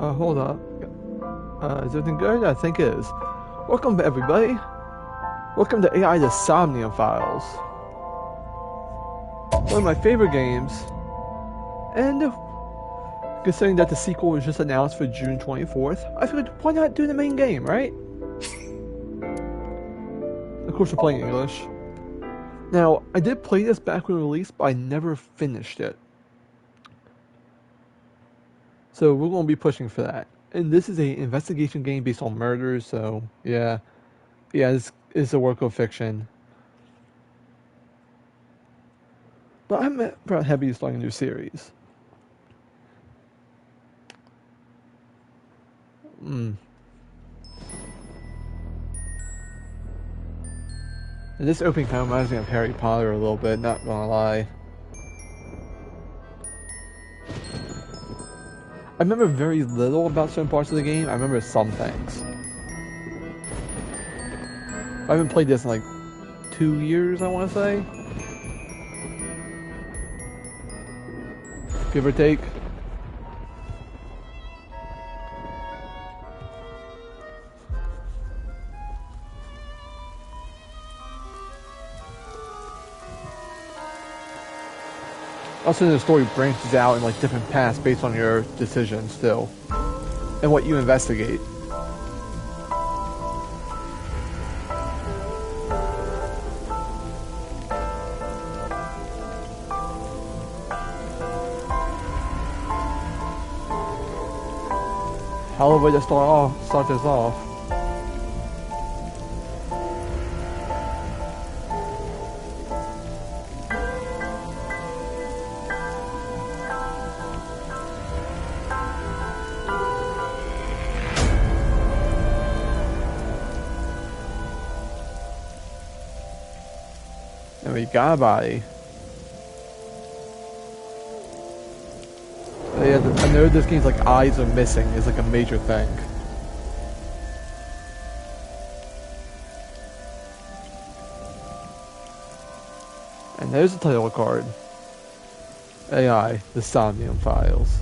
Hold up. Is everything good? I think it is. Welcome, everybody. Welcome to AI the Somnium Files. One of my favorite games. And considering that the sequel was just announced for June 24th, I figured why not do the main game, right? Of course, we're playing English. Now, I did play this back when released, but I never finished it. So we're going to be pushing for that. And this is an investigation game based on murders, so yeah. Yeah, this is a work of fiction. But I'm proud happy to start a new series. And this opening kind of reminds me of Harry Potter a little bit, not gonna lie. I remember very little about certain parts of the game. I remember some things. I haven't played this in like 2 years, I want to say. Give or take. Also, the story branches out in like different paths based on your decisions still. And what you investigate. Hell of a way to start this off. And we got a body. Yeah, I know this game's like eyes are missing is like a major thing. And there's the title card. AI, the Somnium Files.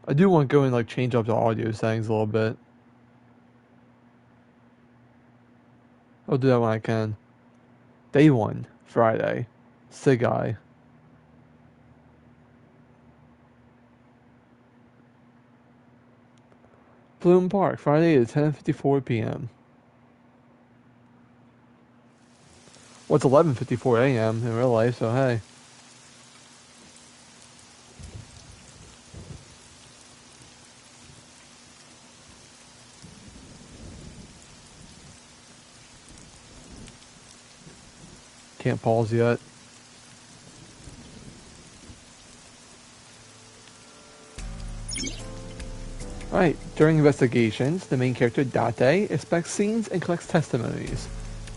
I do want to go and like change up the audio settings a little bit. I'll do that when I can. Day 1, Friday. Sigai. Bloom Park, Friday at 10:54 p.m. Well, it's 11:54 a.m. in real life, so hey. Can't pause yet. Alright, during investigations, the main character Date inspects scenes and collects testimonies.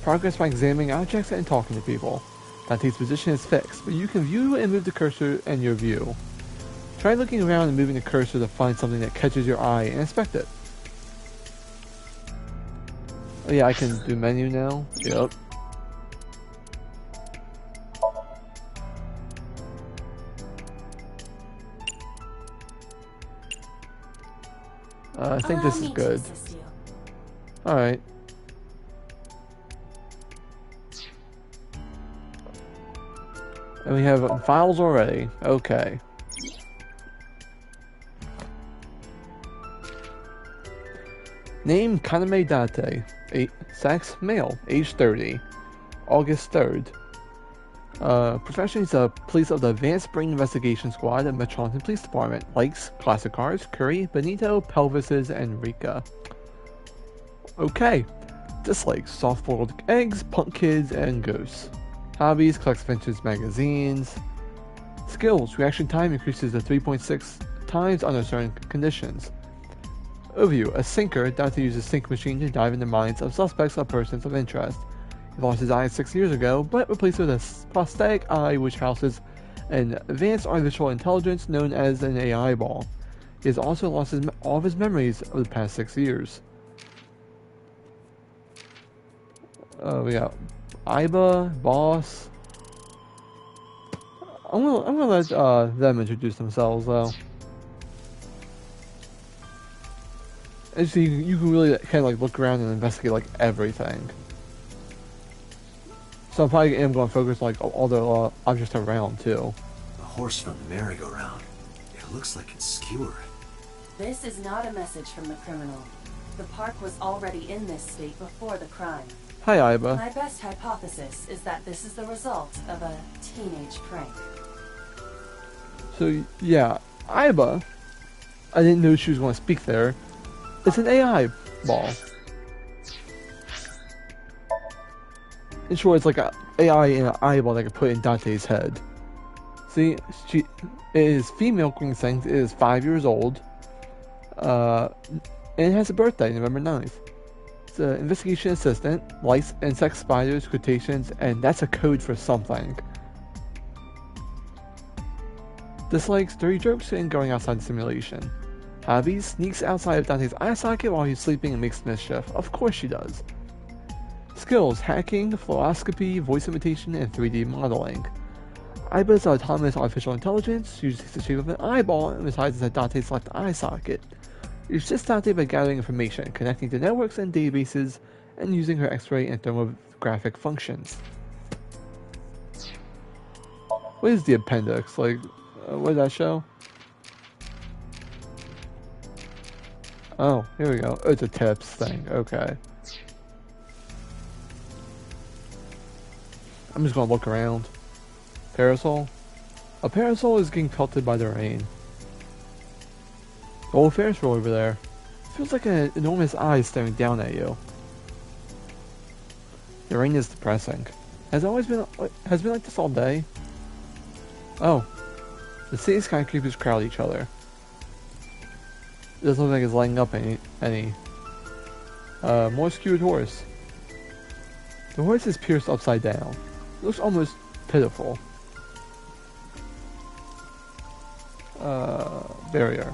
Progress by examining objects and talking to people. Date's position is fixed, but you can view and move the cursor in your view. Try looking around and moving the cursor to find something that catches your eye and inspect it. Oh yeah, I can do menu now? Yep. I think this is good. Alright. And we have files already. Okay. Name Kaname Date. Sex male. Age 30. August 3rd. Profession is a police of the Advanced Brain Investigation Squad at Metropolitan Police Department. Likes classic cars, Curry, Benito, Pelvises, and Rika. Okay. Dislikes soft-boiled eggs, punk kids, and ghosts. Hobbies, collects vintage magazines. Skills, reaction time increases to 3.6 times under certain conditions. Overview, a sinker, Date uses sync machine to dive into minds of suspects or persons of interest. He lost his eye 6 years ago, but replaced it with a prosthetic eye which houses an advanced artificial intelligence known as an AI ball. He has also lost all of his memories of the past 6 years. We got Iba, Boss, I'm gonna let them introduce themselves though. And so you can really kind of like look around and investigate like everything. So I probably am going to focus like all the objects around too. A horse from the merry-go-round. It looks like it's skewered. This is not a message from the criminal. The park was already in this state before the crime. Hi, Iba. My best hypothesis is that this is the result of a teenage prank. So yeah, Iba. I didn't know she was going to speak there. It's an AI ball. In short, it's like an AI in an eyeball that I could put in Dante's head. See, it is female Quingsang. It is 5 years old. And it has a birthday, November 9th. It's an investigation assistant, likes insect spiders, quotations, and that's a code for something. Dislikes dirty jokes and going outside the simulation. Hobbies, sneaks outside of Dante's eye socket while he's sleeping and makes mischief. Of course she does. Skills, hacking, fluoroscopy, voice imitation, and 3D modeling. Iba's autonomous artificial intelligence uses the shape of an eyeball and resides at Dante's left eye socket. It assists Dante by gathering information, connecting to networks and databases, and using her X-ray and thermographic functions. What is the appendix? Like, what did that show? Oh, here we go. Oh, it's a tips thing. Okay. I'm just gonna look around. Parasol? A parasol is getting pelted by the rain. The old Ferris wheel over there. Feels like an enormous eye staring down at you. The rain is depressing. Has it always been like this all day? Oh. The city skyscrapers crowd each other. It doesn't look like it's lighting up any. More skewered horse. The horse is pierced upside down. It looks almost pitiful. Barrier.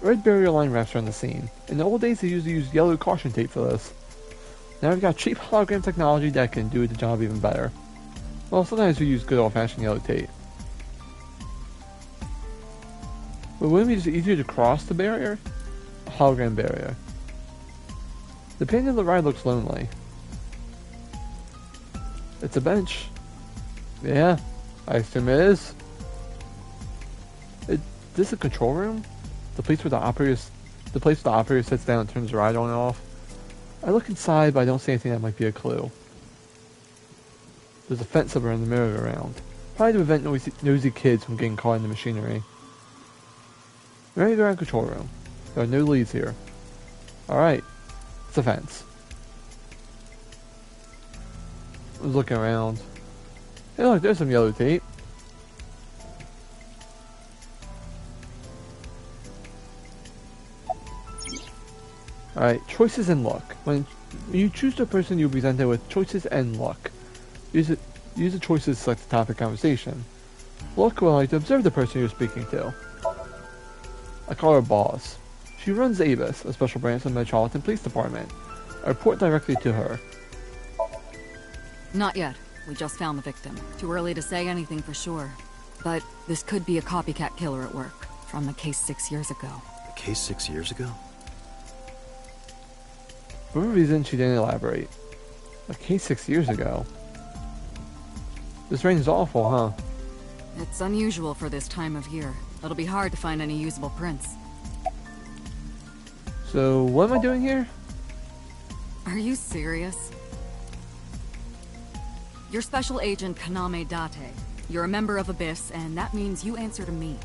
Red barrier line wraps around the scene. In the old days they usually used yellow caution tape for this. Now we've got cheap hologram technology that can do the job even better. Well, sometimes we use good old-fashioned yellow tape. But wouldn't it be just easier to cross the barrier? A hologram barrier. The painting of the ride looks lonely. It's a bench. Yeah, I assume it is. Is this a control room? The place where the operator sits down and turns the ride on and off. I look inside, but I don't see anything that might be a clue. There's a fence around the merry-go-round, probably to prevent nosy kids from getting caught in the machinery. Merry-go-round control room. There are no leads here. Alright, it's a fence. I was looking around. Hey look, there's some yellow tape. Alright, choices and luck. When you choose the person, you'll be presented with choices and luck. Use the choices to select the topic of conversation. Luck will allow you to observe the person you're speaking to. I call her Boss. She runs ABIS, a special branch of the Metropolitan Police Department. I report directly to her. Not yet. We just found the victim. Too early to say anything for sure. But this could be a copycat killer at work, from the case 6 years ago. The case 6 years ago? For whatever reason, she didn't elaborate. A case 6 years ago? This rain is awful, huh? It's unusual for this time of year. It'll be hard to find any usable prints. So, what am I doing here? Are you serious? You're Special Agent Kaname Date. You're a member of Abyss, and that means you answer to me.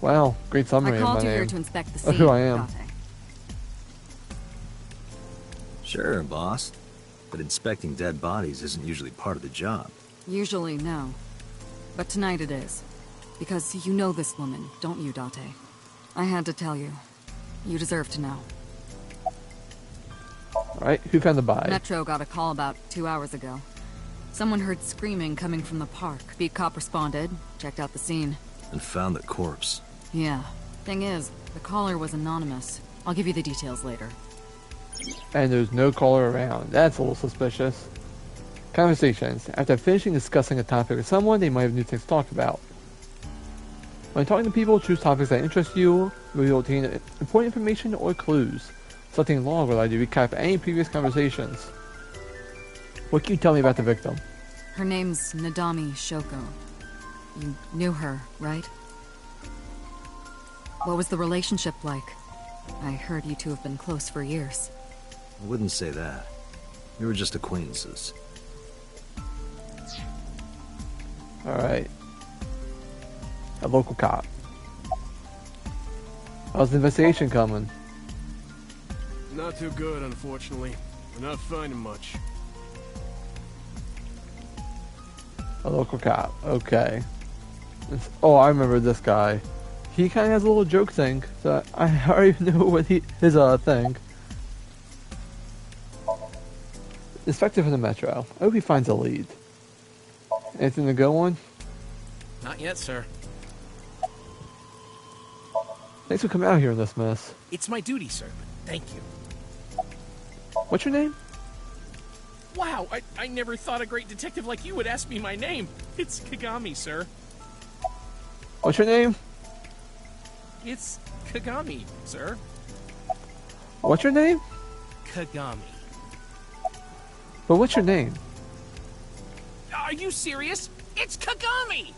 Wow, great summary I of my called you name. here to inspect the Of scene, who I am. Date. Sure, boss. But inspecting dead bodies isn't usually part of the job. Usually, no. But tonight it is. Because you know this woman, don't you, Date? I had to tell you. You deserve to know. Alright, who found the body? Metro got a call about 2 hours ago. Someone heard screaming coming from the park. Beat cop responded, checked out the scene. And found the corpse. Yeah. Thing is, the caller was anonymous. I'll give you the details later. And there's no caller around. That's a little suspicious. Conversations. After finishing discussing a topic with someone, they might have new things to talk about. When talking to people, choose topics that interest you, where you'll obtain important information or clues. Something long will allow you to recap any previous conversations. What can you tell me about the victim? Her name's Nadami Shoko. You knew her, right? What was the relationship like? I heard you two have been close for years. I wouldn't say that. We were just acquaintances. Alright. A local cop. How's the investigation coming? Not too good, unfortunately. We're not finding much. A local cop. Okay. Oh, I remember this guy. He kind of has a little joke thing, so I already know what his thing. Inspector from the Metro. I hope he finds a lead. Anything to go on? Not yet, sir. Thanks for coming out here in this mess. It's my duty, sir. Thank you. What's your name? Wow, I never thought a great detective like you would ask me my name. It's Kagami, sir. What's your name? It's Kagami, sir. What's your name? Kagami. But what's your name? Are you serious? It's Kagami!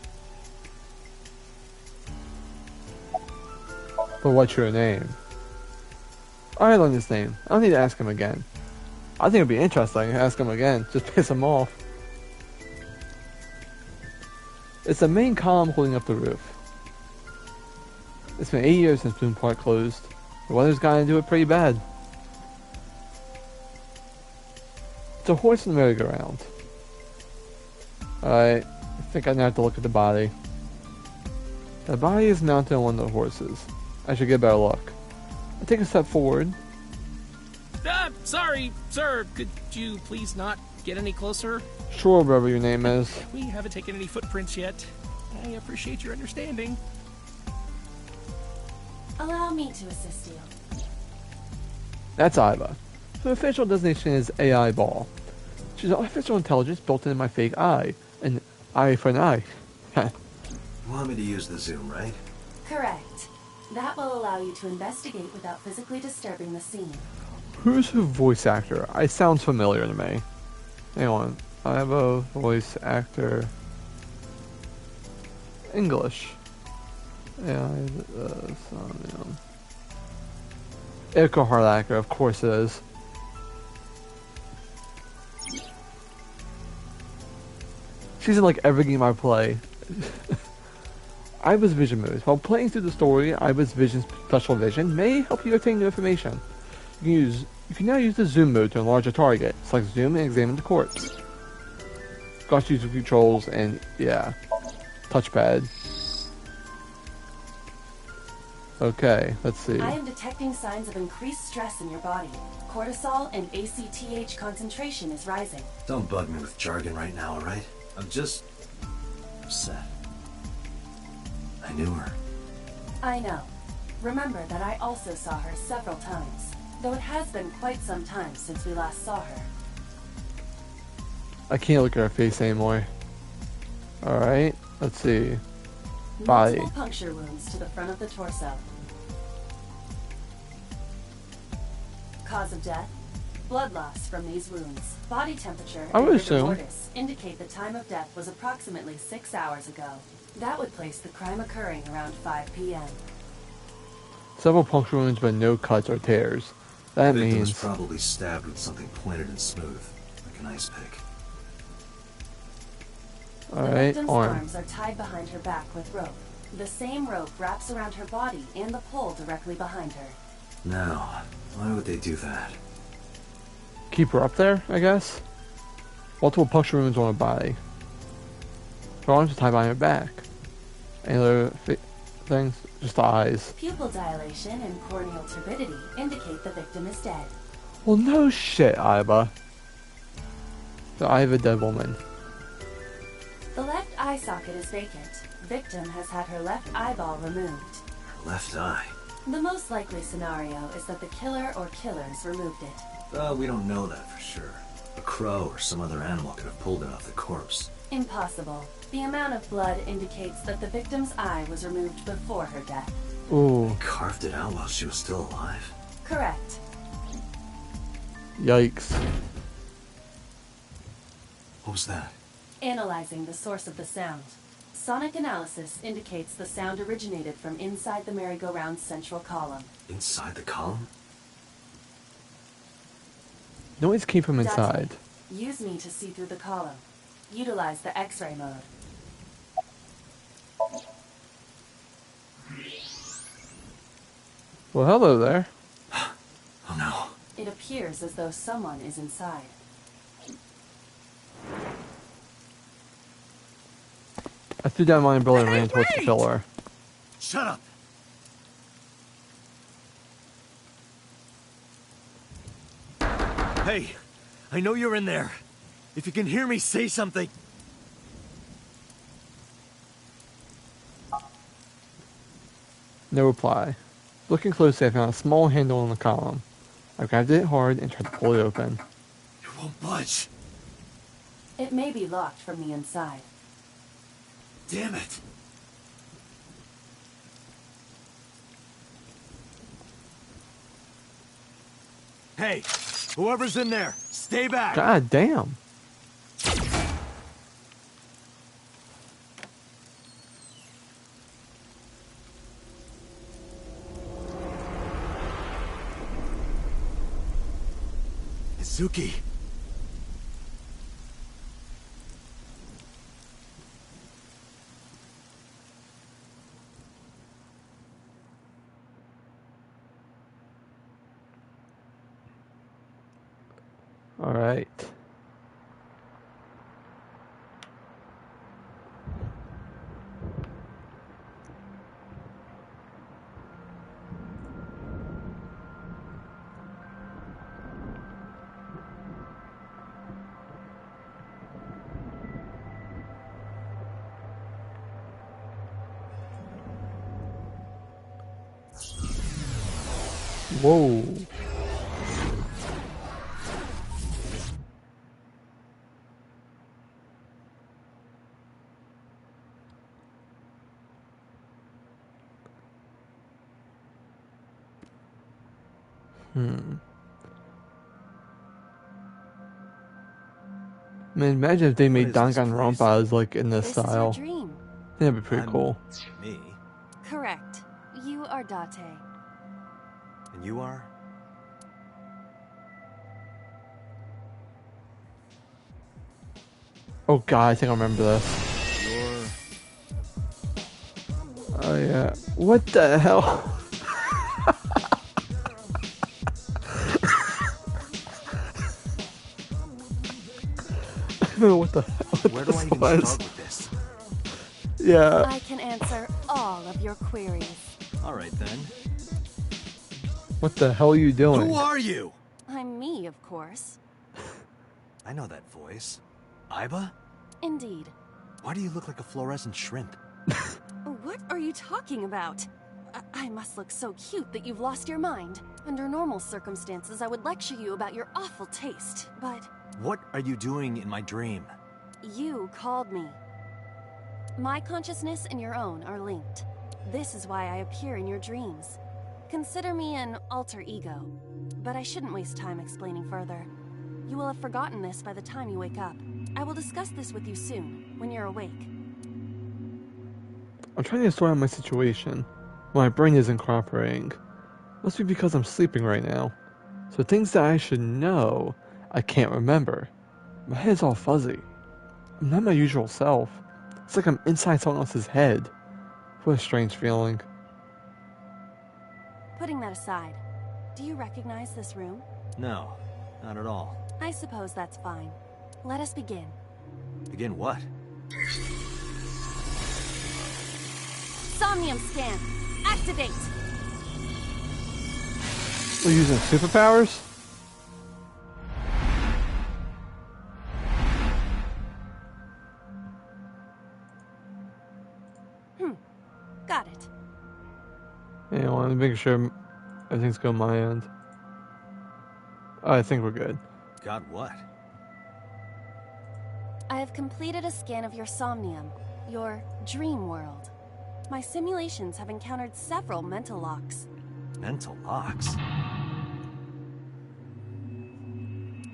But what's your name? I learned his name. I don't need to ask him again. I think it'd be interesting to ask him again. Just piss him off. It's the main column holding up the roof. It's been 8 years since Bloom Park closed. The weather's gotten into it pretty bad. It's a horse in the merry-go-round. Alright, I think I now have to look at the body. The body is mounted on one of the horses. I should get a better look. I take a step forward. Sorry, sir. Could you please not get any closer? Sure, whatever your name is. We haven't taken any footprints yet. I appreciate your understanding. Allow me to assist you. That's Iva. Her official designation is AI Ball. She's artificial intelligence built into my fake eye. An eye for an eye. You want me to use the zoom, right? Correct. That will allow you to investigate without physically disturbing the scene. Who's her voice actor? It sounds familiar to me. Hang on. I have a voice actor. English. Yeah, Somnium. Erica Harlacker, of course it is. She's in like every game I play. Iva's vision moves. While playing through the story, Iva's vision special vision may help you obtain new information. You can now use the zoom mode to enlarge a target. Select zoom and examine the corpse. Got user controls and yeah, touchpad. Okay, let's see. I am detecting signs of increased stress in your body. Cortisol and ACTH concentration is rising. Don't bug me with jargon right now, alright? I'm just upset. I knew her. I know. Remember that I also saw her several times, though it has been quite some time since we last saw her. I can't look at her face anymore. Alright, let's see. Body. Multiple puncture wounds to the front of the torso. Cause of death? Blood loss from these wounds. Body temperature I and would rigor assume. mortis indicate the time of death was approximately 6 hours ago. That would place the crime occurring around 5 p.m. Several puncture wounds but no cuts or tears. That The victim means... was probably stabbed with something pointed and smooth, like an ice pick. The Alright, victim's arm. arms are tied behind her back with rope. The same rope wraps around her body and the pole directly behind her. Now, why would they do that? Keep her up there, I guess? Multiple puncture wounds on her body. Her arms are tied behind her back. Any other things? Just the eyes. Pupil dilation and corneal turbidity indicate the victim is dead. Well, no shit, Iva. The eye of a dead woman. The left eye socket is vacant. Victim has had her left eyeball removed. Her left eye. The most likely scenario is that the killer or killers removed it. We don't know that for sure. But crow or some other animal could have pulled it off the corpse. Impossible. The amount of blood indicates that the victim's eye was removed before her death. Ooh. Carved it out while she was still alive? Correct. Yikes. What was that? Analyzing the source of the sound. Sonic analysis indicates the sound originated from inside the merry-go-round's central column. Inside the column? Noise came from inside. Date. Use me to see through the column. Utilize the X-ray mode. Well, hello there. Oh no. It appears as though someone is inside. I threw down my umbrella and Hey, ran towards the wait! pillar. Shut up! Hey, I know you're in there. If you can hear me, say something. No reply. Looking closely, I found a small handle on the column. I grabbed it hard and tried to pull it open. It won't budge. It may be locked from the inside. Damn it. Hey, whoever's in there, stay back. God damn. Izuki. All right. Whoa. Man, imagine if they made is this Danganronpas like in this This style. is your dream. That'd be pretty cool. Me? Correct. You are Date. And you are? Oh god, I think I remember this. You're... Oh yeah. What the hell? I don't know what the hell Where do I this even was. start with this? Yeah. I can answer all of your queries. Alright then. What the hell are you doing? Who are you? I'm me, of course. I know that voice. Aiba? Indeed. Why do you look like a fluorescent shrimp? What are you talking about? I must look so cute that you've lost your mind. Under normal circumstances, I would lecture you about your awful taste, but What are you doing in my dream? you called me. My consciousness and your own are linked. This is why I appear in your dreams. Consider me an alter ego, but I shouldn't waste time explaining further. You will have forgotten this by the time you wake up. I will discuss this with you soon, when you're awake. I'm trying to sort out my situation. My brain isn't cooperating. Must be because I'm sleeping right now. So things that I should know, I can't remember. My head's all fuzzy. I'm not my usual self. It's like I'm inside someone else's head. What a strange feeling. Putting that aside, do you recognize this room? No, not at all. I suppose that's fine. Let us begin. Begin what? Somnium scan! Activate! We're using superpowers? Got it. Yeah, I want to make sure everything's going my end. Oh, I think we're good. God what? I have completed a scan of your Somnium, your dream world. My simulations have encountered several mental locks. Mental locks?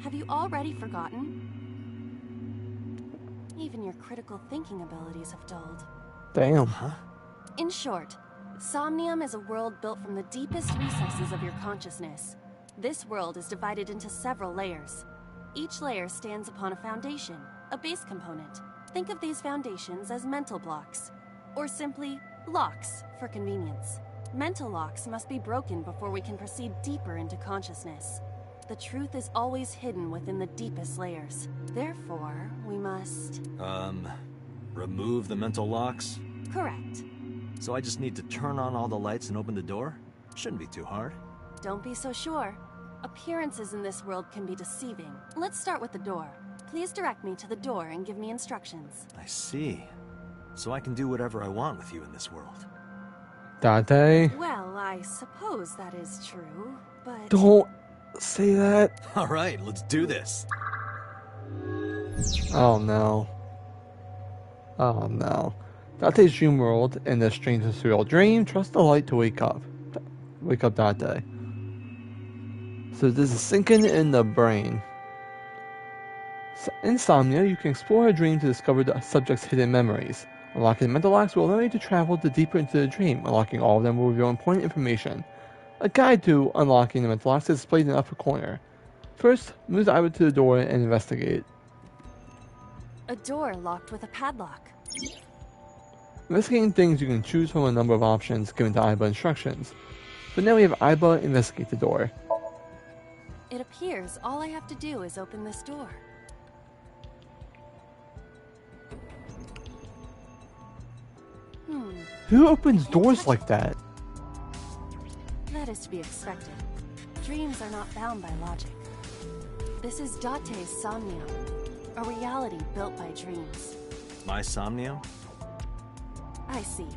Have you already forgotten? Even your critical thinking abilities have dulled. Damn. Huh? In short, Somnium is a world built from the deepest recesses of your consciousness. This world is divided into several layers. Each layer stands upon a foundation, a base component. Think of these foundations as mental blocks, or simply locks for convenience. Mental locks must be broken before we can proceed deeper into consciousness. The truth is always hidden within the deepest layers. Therefore, we must... Remove the mental locks? Correct. So I just need to turn on all the lights and open the door? Shouldn't be too hard. Don't be so sure. Appearances in this world can be deceiving. Let's start with the door. Please direct me to the door and give me instructions. I see. So I can do whatever I want with you in this world. Dante, Well, I suppose that is true, but... don't say that. Alright, let's do this. Oh no. Oh no. Dante's dream world in this strange and surreal dream. Trust the light to wake up. Wake up, Dante. So this is sinking in the brain. Insomnia, you can explore a dream to discover the subject's hidden memories. Unlocking the mental locks will allow you to travel deeper into the dream. Unlocking all of them will reveal important information. A guide to unlocking the mental locks is displayed in the upper corner. First, move the eyeball to the door and investigate. A door locked with a padlock. Investigating things, you can choose from a number of options given to Aiba instructions. But now we have Aiba investigate the door. It appears all I have to do is open this door. Who opens doors like that? That is to be expected. Dreams are not bound by logic. This is Date's Somnium, a reality built by dreams. My Somnium? I see.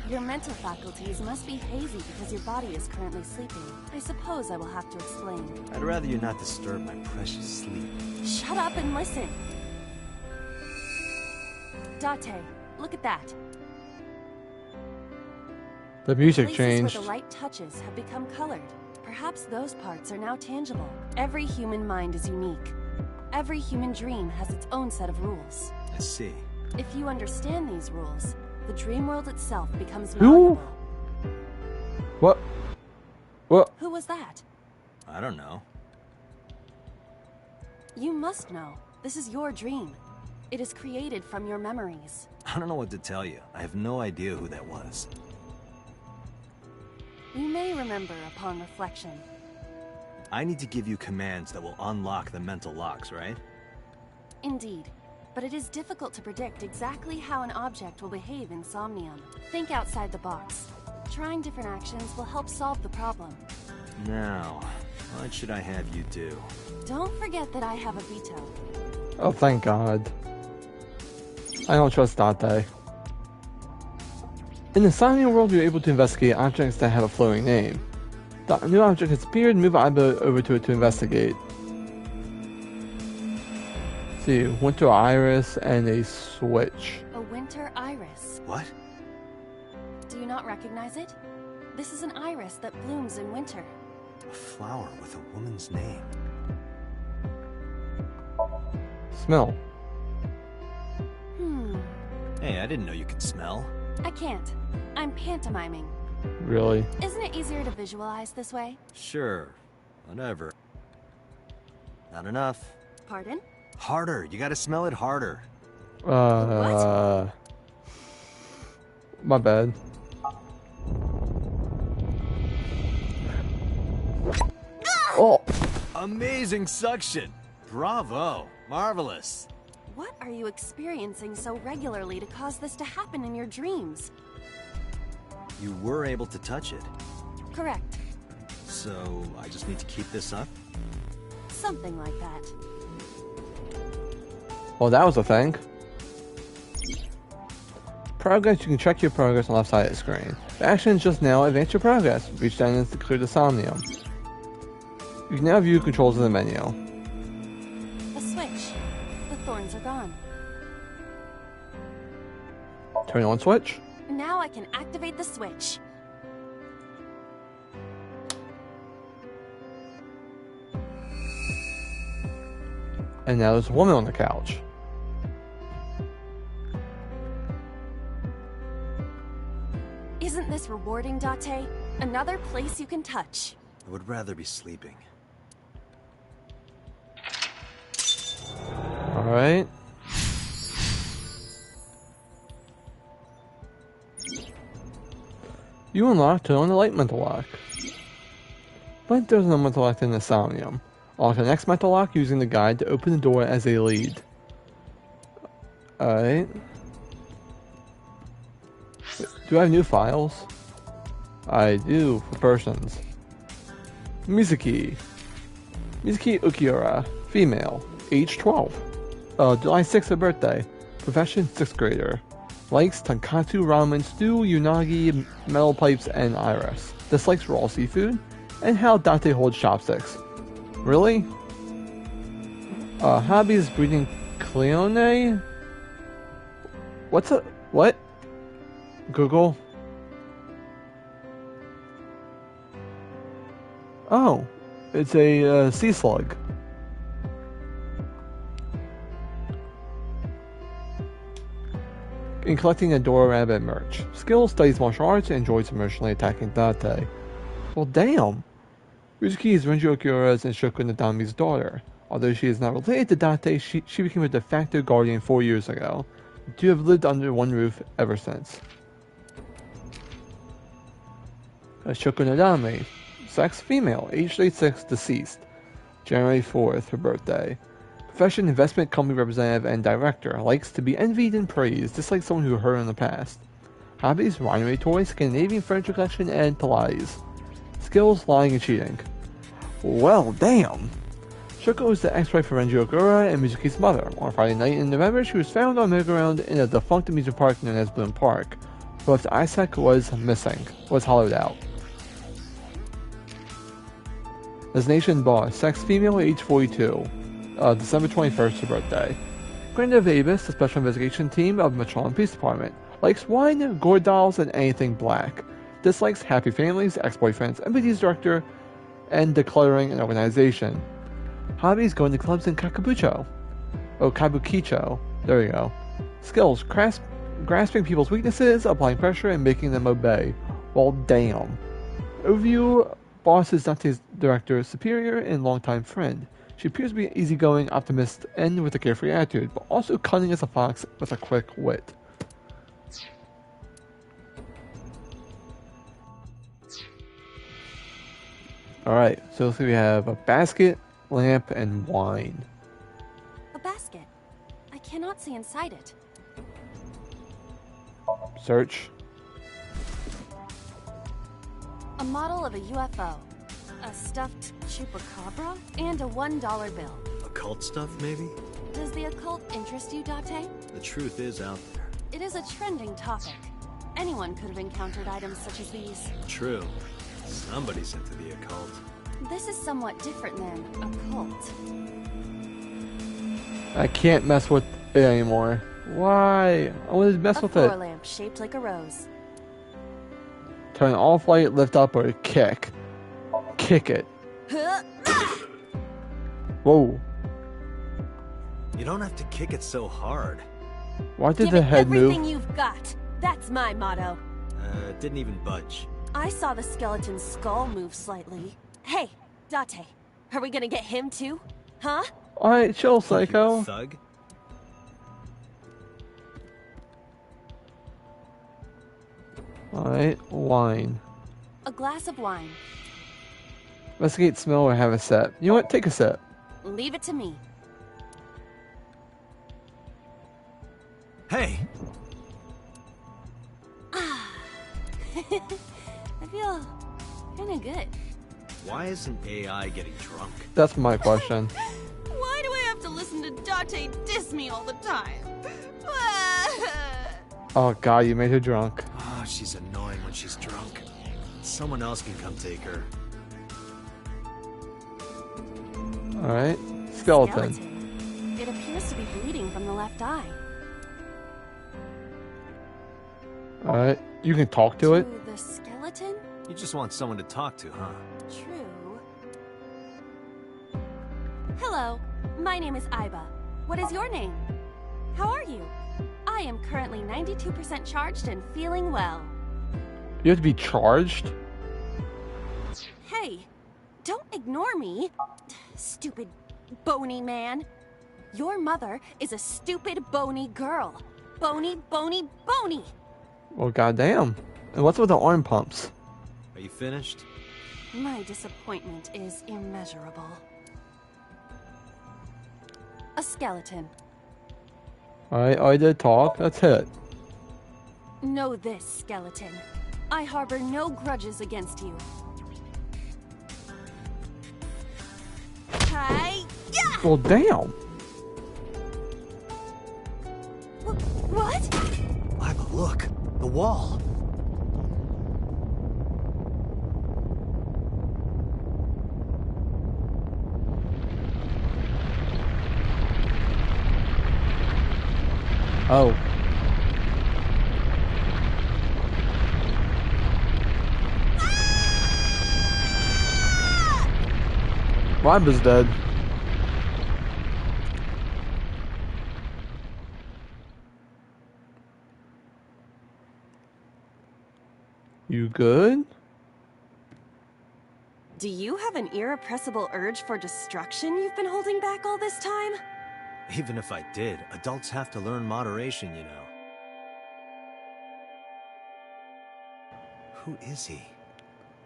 Your mental faculties must be hazy because your body is currently sleeping. I suppose I will have to explain. I'd rather you not disturb my precious sleep. Shut up and listen! Date, look at that. The music Places changed. where the light touches have become colored. Perhaps those parts are now tangible. Every human mind is unique. Every human dream has its own set of rules. I see. If you understand these rules, the dream world itself becomes Who? malleable. What? What? Who was that? I don't know. You must know. This is your dream. It is created from your memories. I don't know what to tell you. I have no idea who that was. You may remember upon reflection. I need to give you commands that will unlock the mental locks, right? Indeed. But it is difficult to predict exactly how an object will behave in Somnium. Think outside the box. Trying different actions will help solve the problem. Now, what should I have you do? Don't forget that I have a veto. Oh, thank God. I don't trust Dante. In the Somnium world, you're able to investigate objects that have a floating name. The new object has appeared, move Aiba over to it to investigate. See, winter iris and a switch. A winter iris. What? Do you not recognize it? This is an iris that blooms in winter. A flower with a woman's name. Smell. Hey, I didn't know you could smell. I can't. I'm pantomiming. Really? Isn't it easier to visualize this way? Sure. Whatever. Not enough. Pardon? Harder. You gotta smell it harder. My bad. Oh! Amazing suction. Bravo. Marvelous. What are you experiencing so regularly to cause this to happen in your dreams? You were able to touch it. Correct. So, I just need to keep this up? Something like that. Well, that was a thing. Progress, you can check your progress on the left side of the screen. The actions just now advance your progress. Reach down to clear the Somnium. You can now view controls in the menu. A switch. The thorns are gone. Turn on switch. Now I can activate the switch. And now there's a woman on the couch. Isn't this rewarding, Date? Another place you can touch. I would rather be sleeping. Alright. You unlock turn on the light mental lock. But there's no mental lock in the Somnium. Unlock the next mental lock using the guide to open the door as a lead. Alright. Do I have new files? I do, for persons. Mizuki. Mizuki Ukiura, female, age 12. July 6th, her birthday. Profession, 6th grader. Likes tonkatsu ramen stew, unagi, metal pipes, and iris. Dislikes raw seafood, and how Date holds chopsticks. Really? Hobbies, breeding Cleone? What's a... what? Google? Oh, it's a sea slug. In collecting Adora Rabbit merch. Skills, studies martial arts, and enjoys emotionally attacking Date. Well, damn! Mizuki is Renji Okura's and Shoko Nadami's daughter. Although she is not related to Date, she became a de facto guardian 4 years ago. The two have lived under one roof ever since. Shoko Nadami. Sex, female, age 36, deceased. January 4th, her birthday. Profession, investment company representative and director. Likes to be envied and praised, dislikes someone who hurt her in the past. Hobbies, Rhinery toys, Scandinavian furniture collection, and Pilates. Skills, lying and cheating. Well, damn! Shoko is the ex-wife of Renji Okura and Mizuki's mother. On Friday night in November, she was found on a merry-go-round in a defunct amusement park known as Bloom Park. Her left eye sac was missing, was hollowed out. Designation boss, sex female, age 42. December 21st, her birthday. Commander of Avis, the special investigation team of Metropolitan Police Department. Likes wine, gourd dolls, and anything black. Dislikes happy families, ex-boyfriends, MPD's director, and decluttering an organization. Hobbies, going to clubs in Kabukicho. Oh, Kabukicho. There we go. Skills, grasping people's weaknesses, applying pressure, and making them obey. Well, damn. Overview, boss is Dante's director, superior, and longtime friend. She appears to be an easygoing optimist and with a carefree attitude, but also cunning as a fox with a quick wit. Alright, so let's see, we have a basket, lamp, and wine. A basket. I cannot see inside it. Search. A model of a UFO. A stuffed chupacabra, and a $1 bill. Occult stuff, maybe? Does the occult interest you, Date? The truth is out there. It is a trending topic. Anyone could have encountered items such as these. True. Somebody's into the occult. This is somewhat different than occult. I can't mess with it anymore. Why? I want to mess with A floor it. lamp shaped like a rose. Turn off light, lift up, or kick. Kick it. Whoa. You don't have to kick it so hard. Why did Give the it head everything move? you've got. That's my motto. It didn't even budge. I saw the skeleton's skull move slightly. Hey, Date, are we gonna get him too? Huh? Alright, chill, You psycho. thug. Alright, wine. A glass of wine. Investigate, smell, or have a sip. You know what? Take a sip. Leave it to me. Hey! I feel kinda good. Why isn't AI getting drunk? That's my question. Why do I have to listen to Date diss me all the time? Oh god, you made her drunk. Oh, she's annoying when she's drunk. Someone else can come take her. Alright. Skeleton. It appears to be bleeding from the left eye. Alright, you can talk to it? To the skeleton? You just want someone to talk to, huh? True. Hello, my name is Iba. What is your name? How are you? I am currently 92% charged and feeling well. You have to be charged? Hey, don't ignore me. Stupid, bony man. Your mother is a stupid, bony girl. Bony, bony, bony. Well, goddamn. And what's with the arm pumps? Are you finished? My disappointment is immeasurable. A skeleton. Alright, I did talk. That's it. Know this, skeleton. I harbor no grudges against you. Hi! Yeah! Well, damn. What? Iba, look! The wall! Oh. Rhonda's dead. You good? Do you have an irrepressible urge for destruction you've been holding back all this time? Even if I did, adults have to learn moderation, you know. Who is he?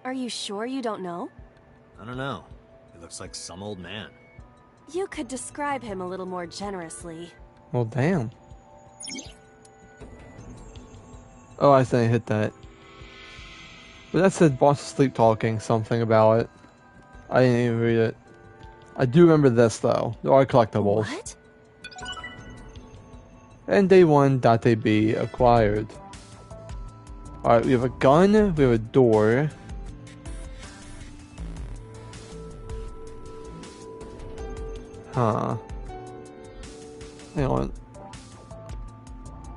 Are you sure you don't know? I don't know. He looks like some old man. You could describe him a little more generously. Well, damn. Oh, I accidentally hit that. But that said boss sleep talking something about it. I didn't even read it. I do remember this though. There are collectibles. What? And day 1.ab acquired. Alright, we have a gun, we have a door. Huh. Hang on.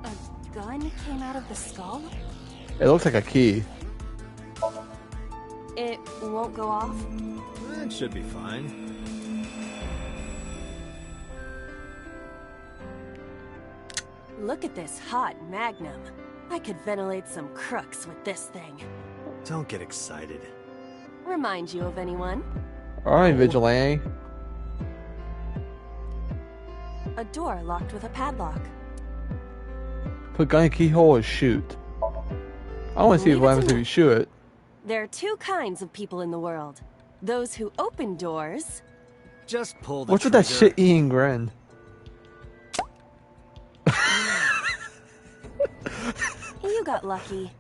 A gun came out of the skull? It looks like a key. It won't go off? It should be fine. Look at this hot magnum. I could ventilate some crooks with this thing. Don't get excited. Remind you of anyone? Alright, Vigilante. A door locked with a padlock. Put gun in keyhole or shoot. I want to see Leave what it happens to if me. you shoot it. There are two kinds of people in the world. Those who open doors. Just pull the What's with that trigger. shit-eating grin? You got lucky.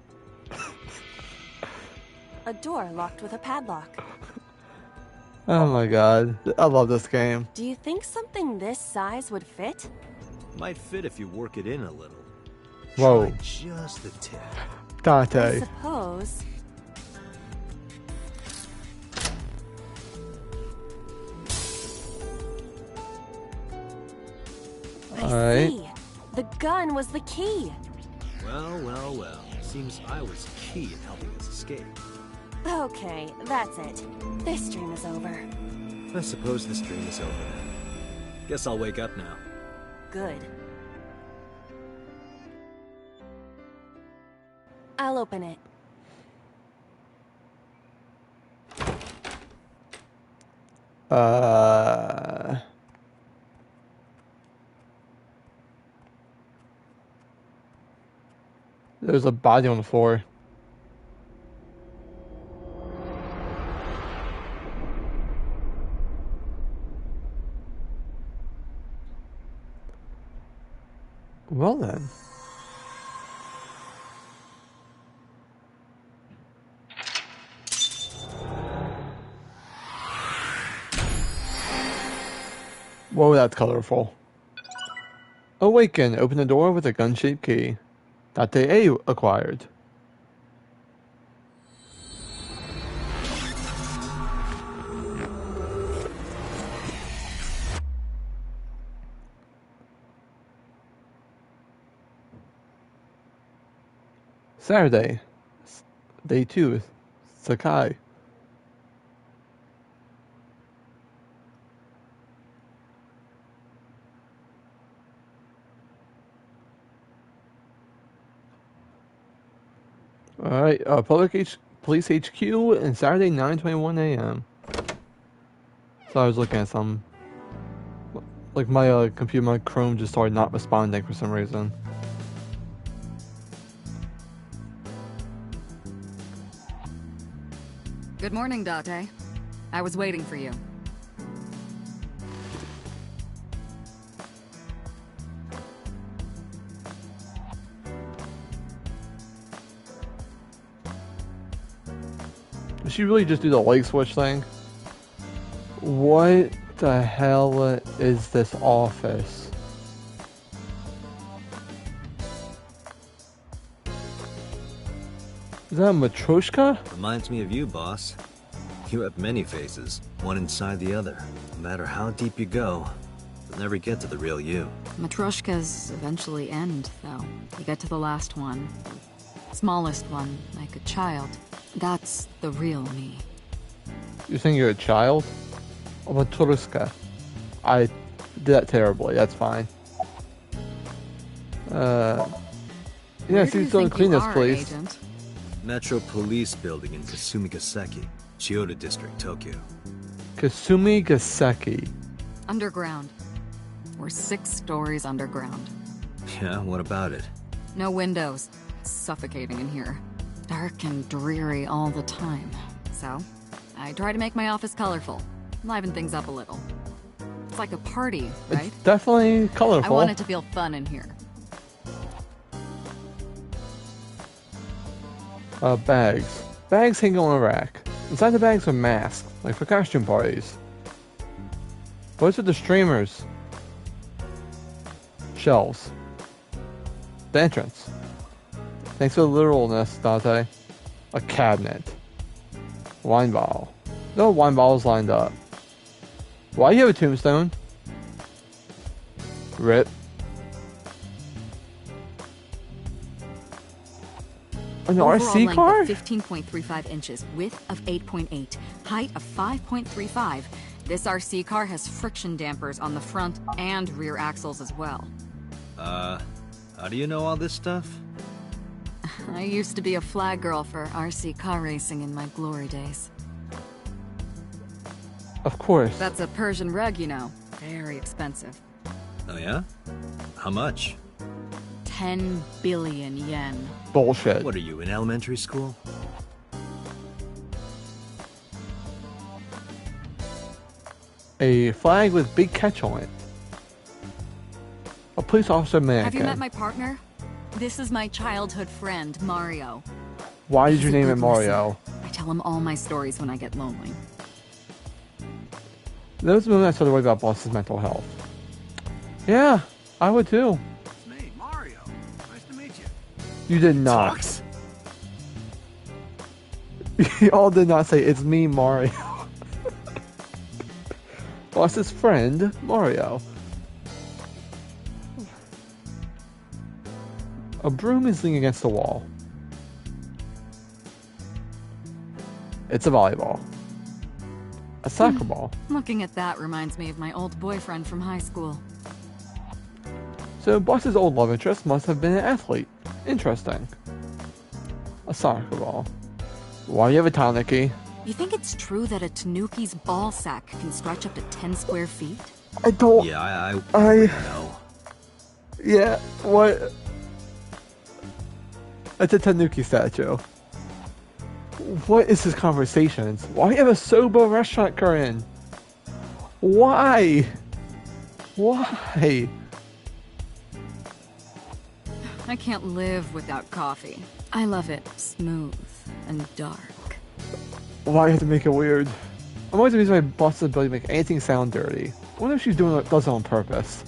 A door locked with a padlock. Oh my god. I love this game. Do you think something this size would fit? Might fit if you work it in a little. Whoa. Try just the tip. I Dante. suppose. I Alright. see. The gun was the key. Well, well, well. Seems I was key in helping us escape. Okay, that's it. This dream is over. I suppose this dream is over then. Guess I'll wake up now. Good. I'll open it. There's a body on the floor. Well then. Whoa, that's colorful. Awaken. Open the door with a gun-shaped key. Date A acquired. Saturday. Day 2. Sakai. Alright, Police HQ and Saturday 9:21 a.m. So I was looking at some, like my computer, my Chrome just started not responding for some reason. Good morning, Date. I was waiting for you. Did she really just do the light switch thing? What the hell is this office? Is that a Matryoshka? Reminds me of you, boss. You have many faces, one inside the other. No matter how deep you go, you'll never get to the real you. Matryoshkas eventually end, though. You get to the last one. Smallest one, like a child. That's the real me. You think you're a child? Oh, Matryoshka. I did that terribly, that's fine. Yeah, Where do see, you still think clean you this, are, please. Agent? Metro Police Building in Kasumigaseki, Chiyoda District, Tokyo. Kasumi Gaseki. Underground. We're 6 stories underground. Yeah, what about it? No windows. It's suffocating in here. Dark and dreary all the time. So, I try to make my office colorful. Liven things up a little. It's like a party, right? It's definitely colorful. I want it to feel fun in here. Bags. Bags hang on a rack. Inside the bags are masks, like for costume parties. What's with the streamers? Shelves. The entrance. Thanks for the literalness, Date. A cabinet. Wine bottle. No wine bottles lined up. Why do you have a tombstone? Rip. An Overall RC length car? of 15.35 inches, width of 8.8, height of 5.35. This RC car has friction dampers on the front and rear axles as well. How do you know all this stuff? I used to be a flag girl for RC car racing in my glory days. Of course. That's a Persian rug, you know. Very expensive. Oh yeah? How much? 10 billion yen. Bullshit. What are you, in elementary school? A flag with big catch on it. A police officer mannequin. Have you met my partner? This is my childhood friend, Mario. Why did He's you a name good it Mario? listener. I tell him all my stories when I get lonely. There was a moment I started worrying about Boss's mental health. Yeah, I would too. It's me, Mario. Nice to meet you. You did not. Talks? You all did not say, it's me, Mario. Boss's friend, Mario. A broom is leaning against the wall. It's a volleyball. A soccer ball. Looking at that reminds me of my old boyfriend from high school. So Boss's old love interest must have been an athlete. Interesting. A soccer ball. Why do you have a tanuki? You think it's true that a tanuki's ball sack can stretch up to 10 square feet? I don't... Yeah, I know. Yeah, what? It's a tanuki statue. What is this conversation? Why do you have a soba restaurant curtain? Why? Why? I can't live without coffee. I love it smooth and dark. Why do you have to make it weird? I'm always amazed by Boss's ability to make anything sound dirty. I wonder if she's does it on purpose.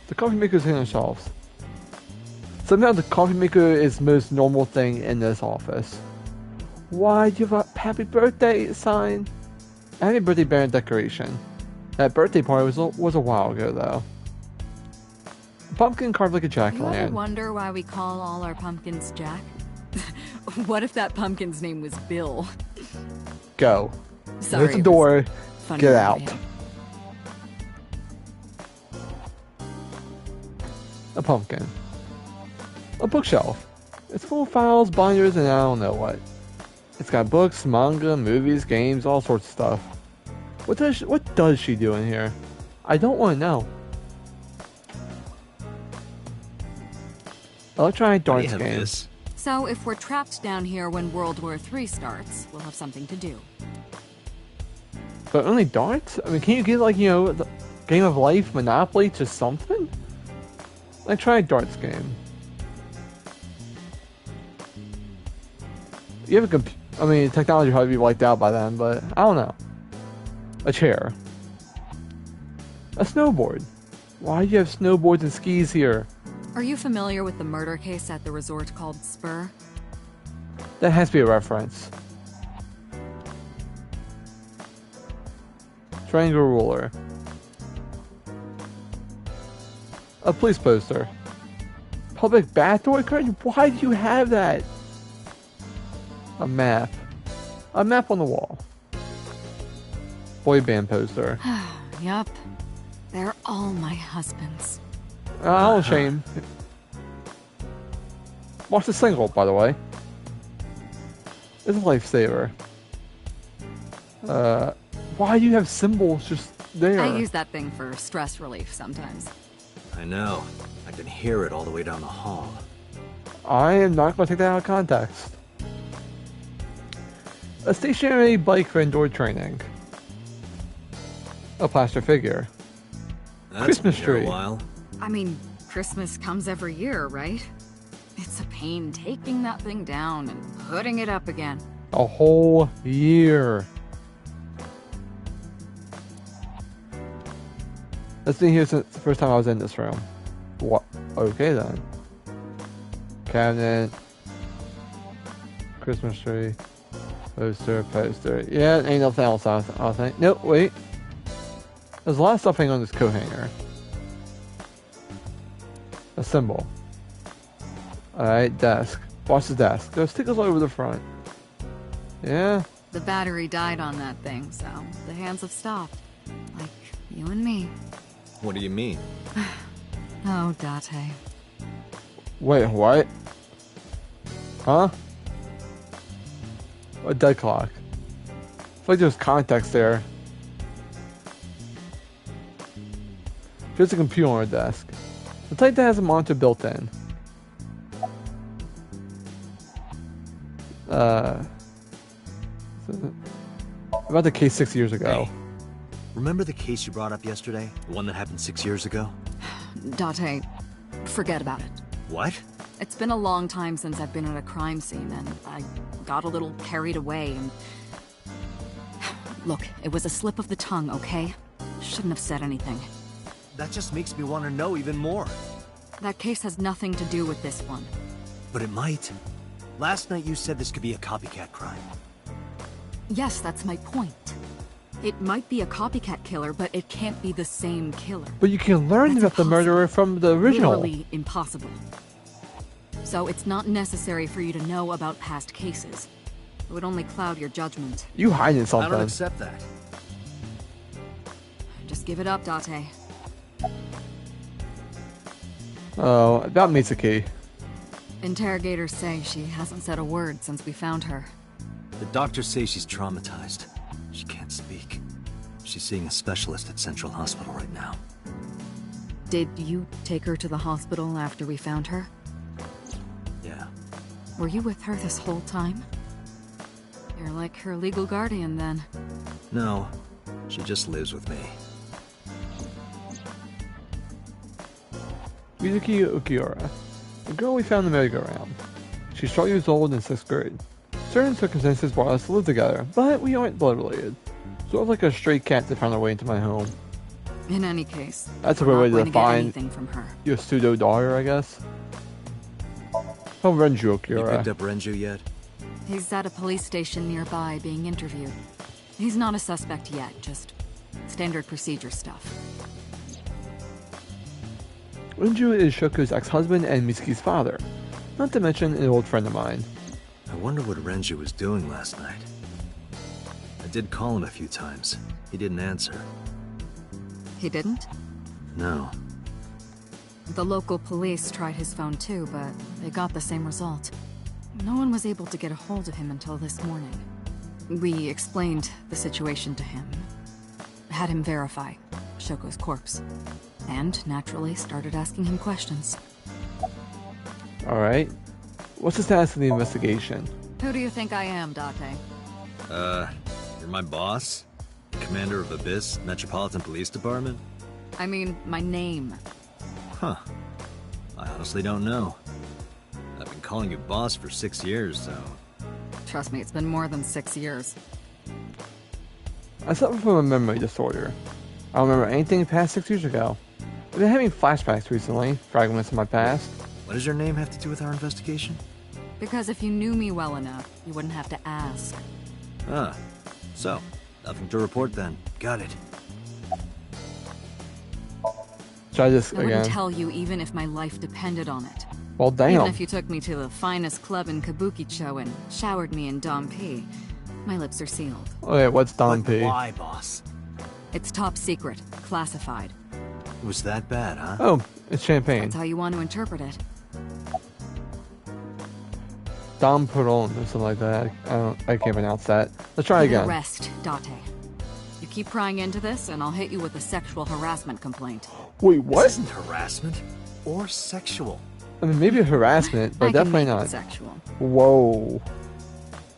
The coffee maker's hitting on shelves. Somehow the coffee maker is the most normal thing in this office. Why do you have a happy birthday sign? A happy birthday banner decoration. That birthday party was a while ago though. A pumpkin carved like a You ever jack-o'-lantern. wonder why we call all our pumpkins Jack? What if that pumpkin's name was Bill? Go. Sorry, There's the it was door. funny Get around out. him. A pumpkin. A bookshelf. It's full of files, binders, and I don't know what. It's got books, manga, movies, games, all sorts of stuff. What does she do in here? I don't want to know. Electronic How do darts you have game. this? So if we're trapped down here when World War III starts, we'll have something to do. But only darts? I mean, can you get like, you know, the Game of Life, Monopoly, to something? Electronic darts game. You have a I mean, technology probably be wiped out by then, but I don't know. A chair. A snowboard. Why do you have snowboards and skis here? Are you familiar with the murder case at the resort called Spur? That has to be a reference. Triangle ruler. A police poster. Public bathroom card? Why do you have that? A map. A map on the wall. Boy band poster. Yup. They're all my husbands. Oh, shame. Watch the single, by the way. It's a lifesaver. Why do you have symbols just there? I use that thing for stress relief sometimes. I know. I can hear it all the way down the hall. I am not going to take that out of context. A stationary bike for indoor training. A plaster figure. That's Christmas been here tree. a while. I mean, Christmas comes every year, right? It's a pain taking that thing down and putting it up again. A whole year. That's been here since the first time I was in this room. What? Okay then. Cabinet. Christmas tree. Poster. Yeah, ain't nothing else I think. Nope, wait. There's a lot of stuff hanging on this coat hanger. A symbol. Alright, desk. Watch the desk. There's stickers all over the front. Yeah. The battery died on that thing, so the hands have stopped. Like you and me. What do you mean? Oh, Date. Wait, what? Huh? A dead clock. It's like there's context there. Here's a computer on our desk. The type that has a monitor built in. About the case 6 years ago. Hey, remember the case you brought up yesterday? The one that happened 6 years ago? Date, forget about it. What? It's been a long time since I've been at a crime scene, and I got a little carried away, and... Look, it was a slip of the tongue, okay? Shouldn't have said anything. That just makes me want to know even more. That case has nothing to do with this one. But it might. Last night you said this could be a copycat crime. Yes, that's my point. It might be a copycat killer, but it can't be the same killer. But you can learn That's about the murderer impossible. from the original. Literally impossible. So it's not necessary for you to know about past cases. It would only cloud your judgment. You hiding I something. don't accept that. Just give it up, Date. Oh, about Mitsuki. Interrogators say she hasn't said a word since we found her. The doctors say she's traumatized. She can't speak. She's seeing a specialist at Central Hospital right now. Did you take her to the hospital after we found her? Yeah. Were you with her this whole time? You're like her legal guardian, then. No, she just lives with me. Mizuki Ukiura, the girl we found in the merry-go-round. She's 12 years old in 6th grade. Certain circumstances brought us to live together, but we aren't blood related. Sort of like a stray cat that found her way into my home. In any case, That's a we're good way not to going get define anything from her. your pseudo daughter, I guess. Oh, Renju You Ukiura. picked up Renju yet? He's at a police station nearby being interviewed. He's not a suspect yet, just standard procedure stuff. Renju is Shoku's ex-husband and Mitsuki's father. Not to mention an old friend of mine. I wonder what Renju was doing last night. I did call him a few times. He didn't answer. He didn't? No. The local police tried his phone too, but they got the same result. No one was able to get a hold of him until this morning. We explained the situation to him. Had him verify Shoko's corpse. And, naturally, started asking him questions. Alright. What's the status of the investigation? Who do you think I am, Date? You're my boss? Commander of Abyss Metropolitan Police Department? I mean, my name. Huh. I honestly don't know. I've been calling you boss for 6 years, so... Trust me, it's been more than 6 years. I suffer from a memory disorder. I don't remember anything past 6 years ago. I've been having flashbacks recently, fragments of my past. What does your name have to do with our investigation? Because if you knew me well enough, you wouldn't have to ask. Ah. So, nothing to report then. Got it. Try this I wouldn't again. tell you even if my life depended on it. Well, Even damn. if you took me to the finest club in Kabukicho and showered me in Dom P, my lips are sealed. Okay, what's Don But P? why, boss? It's top secret, classified. It was that bad, huh? Oh, it's champagne. That's how you want to interpret it. Dom Perron or something like that. I can't pronounce that. Let's try Give it a again. rest, Date. You keep prying into this, and I'll hit you with a sexual harassment complaint. Wait, This what? isn't harassment or sexual. I mean, maybe harassment, but I can definitely make it not. sexual. Whoa.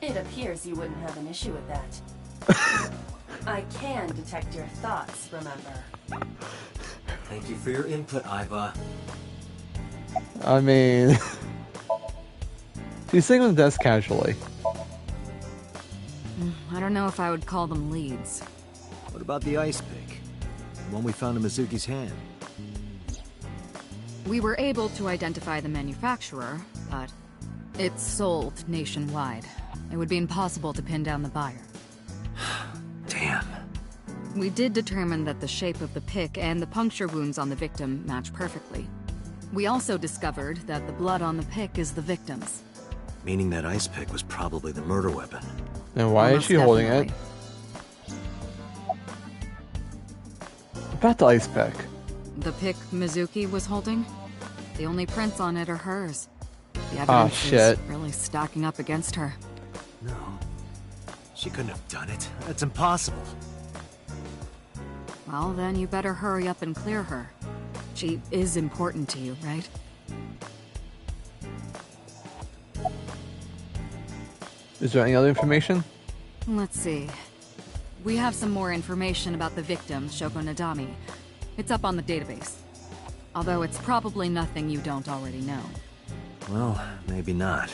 It appears you wouldn't have an issue with that. I can detect your thoughts, remember? Thank you for your input, Iva. I mean... She's sitting on the desk casually. I don't know if I would call them leads. What about the ice pick? The one we found in Mizuki's hand? We were able to identify the manufacturer, but it's sold nationwide. It would be impossible to pin down the buyer. Damn. We did determine that the shape of the pick and the puncture wounds on the victim match perfectly. We also discovered that the blood on the pick is the victim's. Meaning that ice pick was probably the murder weapon. And why is Almost she holding it? definitely. About the ice pick. The pick Mizuki was holding? The only prints on it are hers. The Ah, evidence shit. is really stacking up against her. No. She couldn't have done it. That's impossible. Well, then you better hurry up and clear her. She is important to you, right? Is there any other information? Let's see. We have some more information about the victim, Shoko Nadami. It's up on the database. Although it's probably nothing you don't already know. Well, maybe not.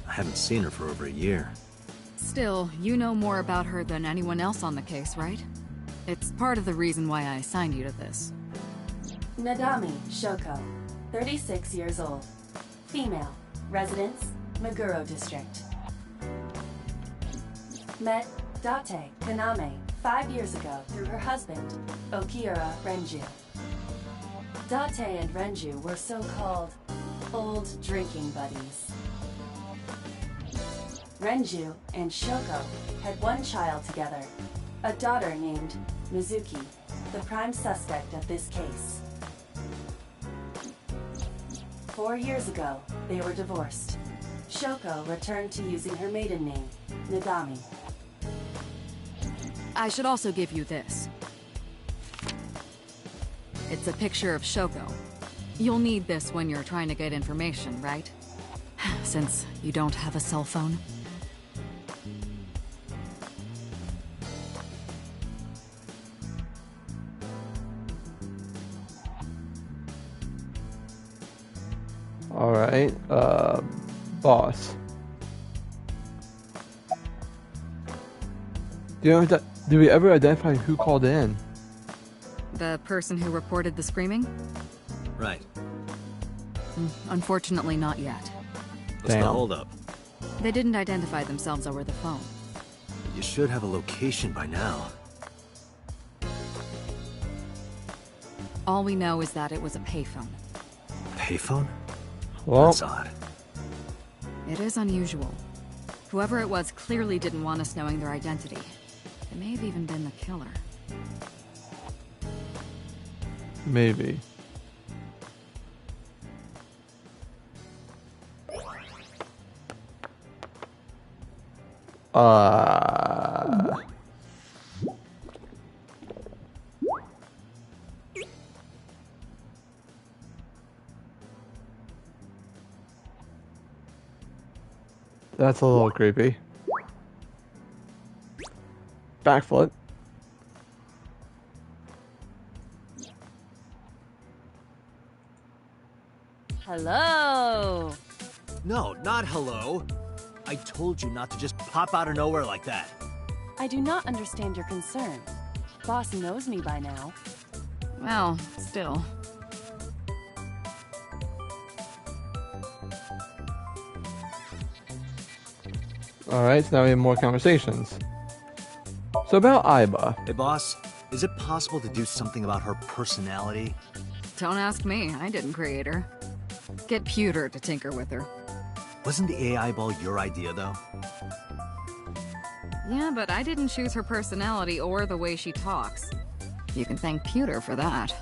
I haven't seen her for over a year. Still, you know more about her than anyone else on the case, right? It's part of the reason why I assigned you to this. Nadami Shoko, 36 years old. Female. Residence, Meguro District. Met Date Kaname 5 years ago through her husband, Okiura Renju. Date and Renju were so-called old drinking buddies. Renju and Shoko had one child together, a daughter named Mizuki, the prime suspect of this case. 4 years ago, they were divorced. Shoko returned to using her maiden name, Nadami. I should also give you this. It's a picture of Shoko. You'll need this when you're trying to get information, right? Since you don't have a cell phone. Alright, boss. Do we ever identify who called in? The person who reported the screaming? Right. Unfortunately, not yet. What's the Damn. holdup? They didn't identify themselves over the phone. You should have a location by now. All we know is that it was a payphone. Payphone? Well, That's odd. It is unusual. Whoever it was clearly didn't want us knowing their identity. It may have even been the killer. Maybe. That's a little creepy. Backflip. Hello. No, not hello. I told you not to just pop out of nowhere like that. I do not understand your concern. Boss knows me by now. Well, still. Alright, so now we have more conversations. So about Aiba. Hey, boss, is it possible to do something about her personality? Don't ask me. I didn't create her. Get Pewter to tinker with her. Wasn't the AI ball your idea, though? Yeah, but I didn't choose her personality or the way she talks. You can thank Pewter for that.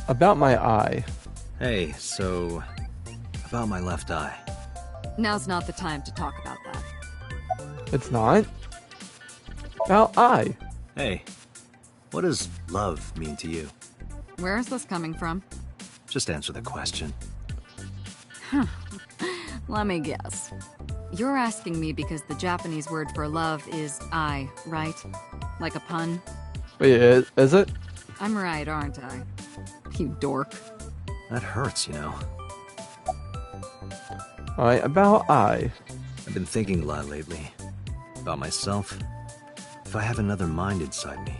About my eye. Hey, so... about my left eye. Now's not the time to talk about that. It's not. About eye. Hey, what does love mean to you? Where is this coming from? Just answer the question. Let me guess. You're asking me because the Japanese word for love is ai, right? Like a pun? Wait, is it? I'm right, aren't I? You dork. That hurts, you know. Alright, about eye. I've been thinking a lot lately. About myself. If I have another mind inside me,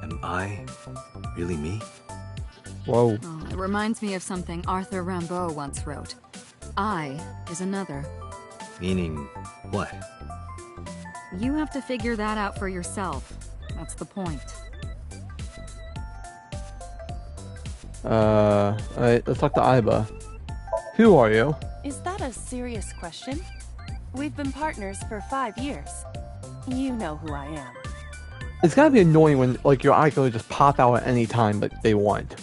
am I really me? Whoa. Oh, it reminds me of something Arthur Rimbaud once wrote. I is another. Meaning what? You have to figure that out for yourself. That's the point. Alright, let's talk to Aiba. Who are you? Is that a serious question? We've been partners for 5 years. You know who I am. It's gotta be annoying when, like, your eye can just pop out at any time that they want.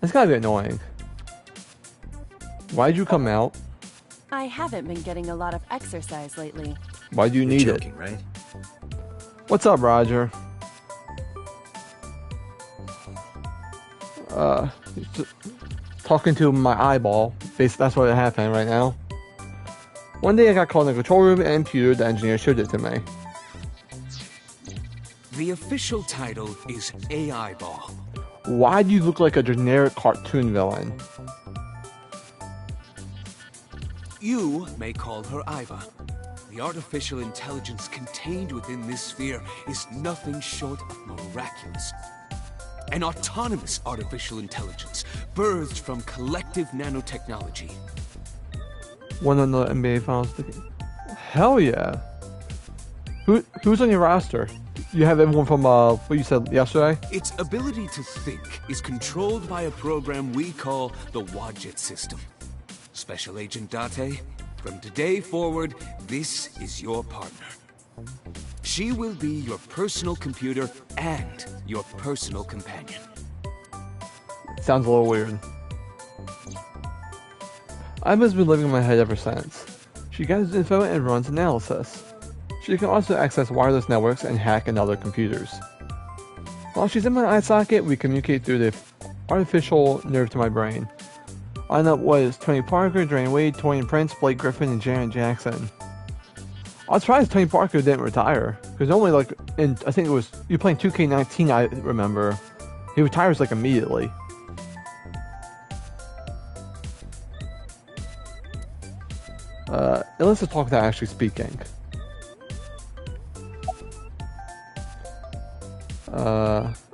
It's gotta be annoying. Why'd you come out? I haven't been getting a lot of exercise lately. Why do you need You're joking, it? right? What's up, Roger? Just talking to my eyeball. Basically, that's what happened right now. One day I got called in the control room and Pewter, the engineer, showed it to me. The official title is AI Ball. Why do you look like a generic cartoon villain? You may call her Iva. The artificial intelligence contained within this sphere is nothing short of miraculous. An autonomous artificial intelligence, birthed from collective nanotechnology. One of the NBA finals. Hell yeah. Who's on your roster? You have everyone from what you said yesterday? Its ability to think is controlled by a program we call the Wadjet system. Special Agent Date, from today forward, this is your partner. She will be your personal computer and your personal companion. Sounds a little weird. Iva's been living in my head ever since. She gathers info and runs analysis. She can also access wireless networks and hack in other computers. While she's in my eye socket, we communicate through the artificial nerve to my brain. I know what is Tony Parker, Dwayne Wade, Torian Prince, Blake Griffin, and Janet Jackson. I was surprised Tony Parker didn't retire, because normally, like, I think it was, you playing 2K19, I remember, he retires, like, immediately. Let's just talk without actually speaking.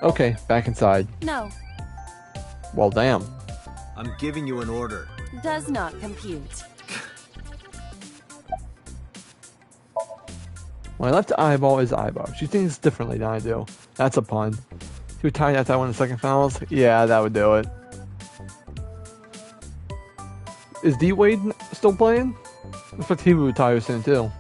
Okay, back inside. No, Well, damn. I'm giving you an order. does not compute. My left eyeball is eyeball. She thinks differently than I do. That's a pun. She retired after I won the second finals? Yeah, that would do it. Is D Wade still playing? I expect he will retire soon too.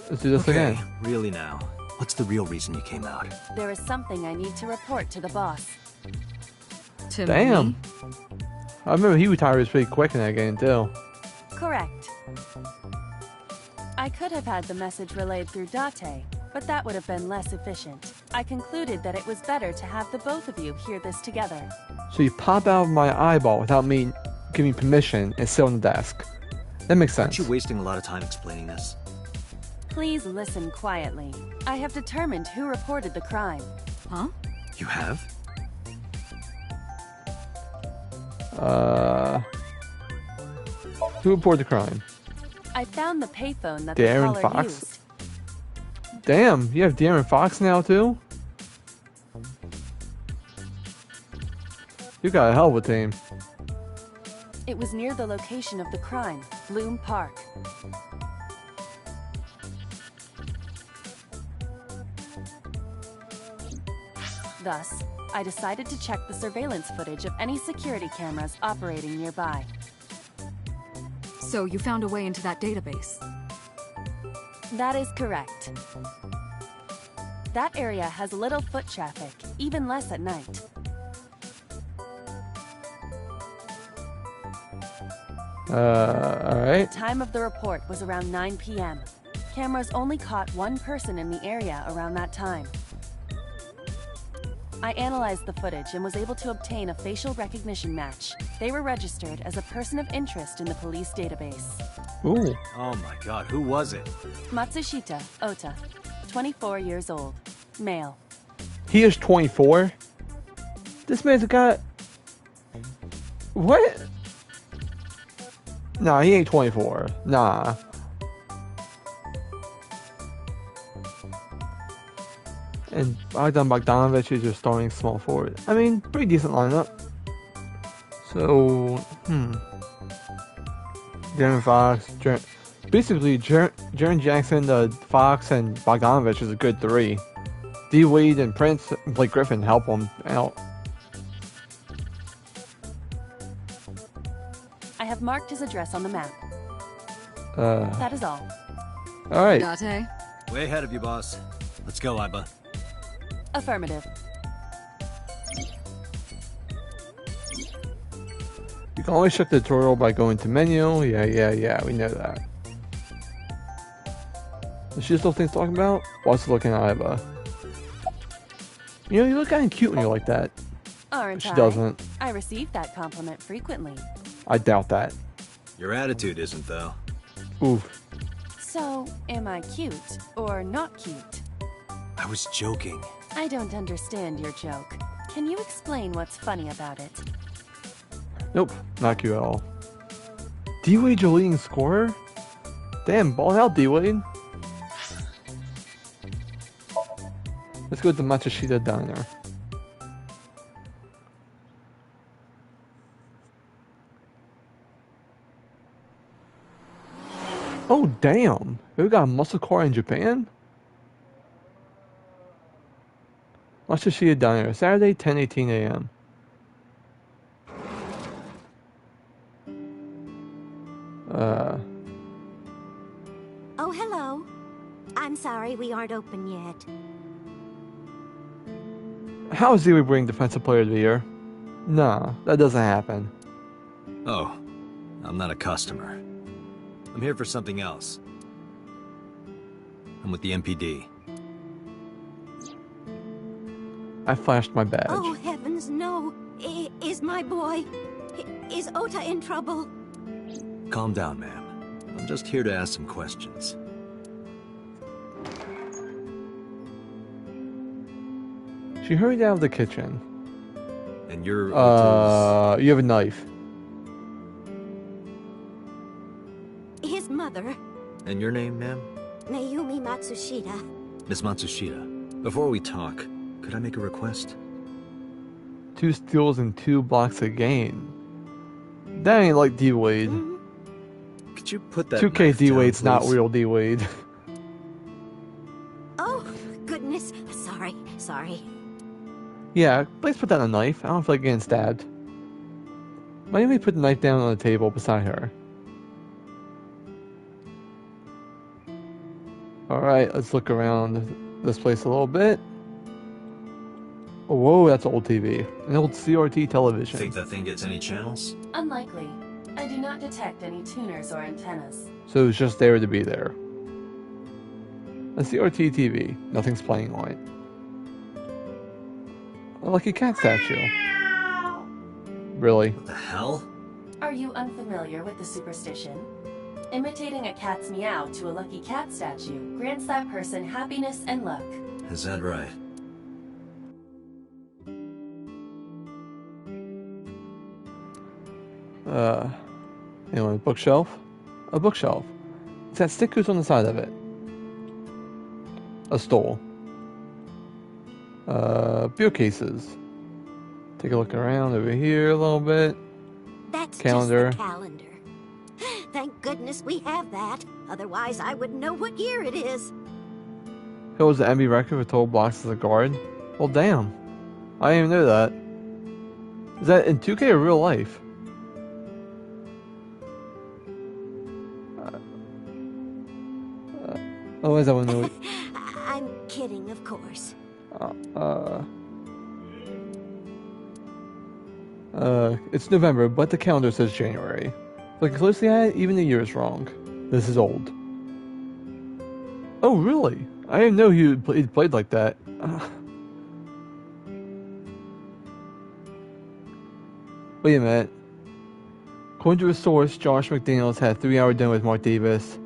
Let's do this Okay, again. really now. What's the real reason you came out? There is something I need to report to the boss. To Damn. me? I remember he retires pretty quick in that game too. Correct. I could have had the message relayed through Date, but that would have been less efficient. I concluded that it was better to have the both of you hear this together. So you pop out of my eyeball without me giving permission and sit on the desk. That makes sense. Aren't you wasting a lot of time explaining this? Please listen quietly. I have determined who reported the crime. Huh? You have? Who reported the crime? I found the payphone that Darren the caller Fox? used. Damn, you have Darren Fox now too? You got a hell of a team. It was near the location of the crime, Bloom Park. Thus, I decided to check the surveillance footage of any security cameras operating nearby. So you found a way into that database? That is correct. That area has little foot traffic, even less at night. Alright. The time of the report was around 9 p.m. Cameras only caught one person in the area around that time. I analyzed the footage and was able to obtain a facial recognition match. They were registered as a person of interest in the police database. Ooh. Oh my god, who was it? Matsushita Ota, 24 years old, male. He is 24? This man's got... What? Nah, he ain't 24. Nah. And Bogdan Bogdanovich is your starting small forward. I mean, pretty decent lineup. So, Darren Fox, basically Jaren Jackson, Fox, and Bogdanovich is a good three. D. Wade and Prince and Blake Griffin help him out. I have marked his address on the map. That is all. Alright. Date? Way ahead of you, boss. Let's go, Iba. Affirmative. You can always check the tutorial by going to menu. Yeah, we know that. Is she still things talking about? What's looking at Iba? You know, you look kind of cute when you're like that. Aren't She I? doesn't. I receive that compliment frequently. I doubt that. Your attitude isn't, though. Oof. So, am I cute or not cute? I was joking. I don't understand your joke. Can you explain what's funny about it? Nope, not cute at all. D-Wade, your leading scorer? Damn, ball out, D-Wade. Let's go to the Matsushita Diner. Oh, damn. We got a muscle car in Japan? Matsushita Diner, Saturday, 10:18 a.m. Oh, hello. I'm sorry we aren't open yet. How is D-Wade winning Defensive Player of the Year? Nah, that doesn't happen. Oh, I'm not a customer. I'm here for something else. I'm with the MPD. I flashed my badge. Oh, heavens, no. Is my boy... Is Ota in trouble? Calm down, ma'am. I'm just here to ask some questions. She hurried out of the kitchen. And you're Ota's... You have a knife. His mother, And your name, ma'am? Mayumi Matsushita. Miss Matsushita. Before we talk, could I make a request? 2 steals and 2 blocks a game. That ain't like D-Wade. Could you put that 2K knife D-Wade's down, not please? real D-Wade. Oh, goodness. Sorry. Yeah, please put down a knife. I don't feel like getting stabbed. Mayumi put the knife down on the table beside her. Alright, let's look around this place a little bit. Oh, whoa, that's an old TV. An old CRT television. Think that thing gets any channels? Unlikely. I do not detect any tuners or antennas. So it's just there to be there. A CRT TV. Nothing's playing on it. A lucky cat statue. Really? What the hell? Are you unfamiliar with the superstition? Imitating a cat's meow to a lucky cat statue grants that person happiness and luck. Is that right? Anyway, bookshelf? A bookshelf. It's got stickers on the side of it. A stool. Beer cases. Take a look around over here a little bit. That's Calendar. just the calendar. Thank goodness we have that. Otherwise, I wouldn't know what year it is. Holds the MB record for total blocks as a guard. Well, damn. I didn't even know that. Is that in 2K or real life? Otherwise, I wouldn't know. I'm kidding, of course. It's November, but the calendar says January. Looking closely at it, even the year is wrong. This is old. Oh, really? I didn't know he'd played like that. Wait a minute. According to a source, Josh McDaniels had a 3-hour dinner with Mark Davis.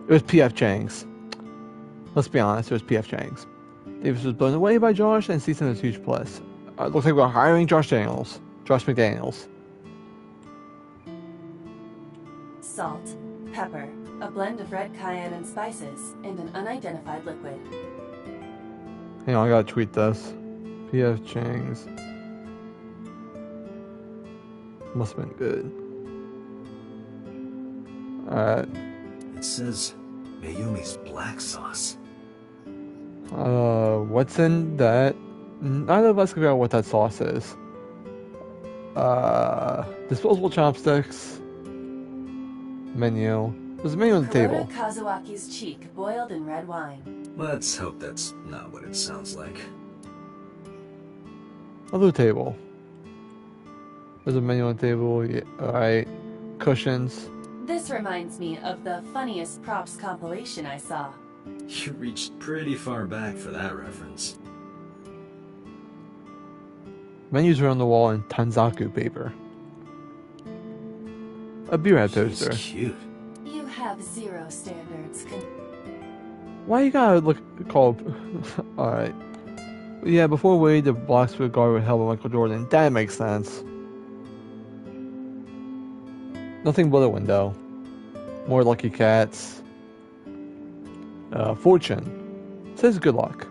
It was P.F. Chang's. Let's be honest, it was P.F. Chang's. Davis was blown away by Josh and sees him as a huge plus. Looks like we're hiring Josh McDaniels. Salt, pepper, a blend of red cayenne and spices, and an unidentified liquid. Hang on, I gotta tweet this. P.F. Chang's. Must have been good. Alright. It says Mayumi's black sauce. What's in that? None of us can figure out what that sauce is. Disposable chopsticks. Menu. There's a menu on the table. Kuroda Kazuaki's cheek boiled in red wine. Let's hope that's not what it sounds like. Other table. There's a menu on the table. Yeah, alright. Cushions. This reminds me of the funniest props compilation I saw. You reached pretty far back for that reference. Menus are on the wall in Tanzaku paper. A beer ad She's poster. cute. You have zero standards. Why you gotta look called? Alright. Yeah, before Wade, the blocks were guard with held by Michael Jordan. That makes sense. Nothing but a window. More lucky cats. Fortune. Says good luck.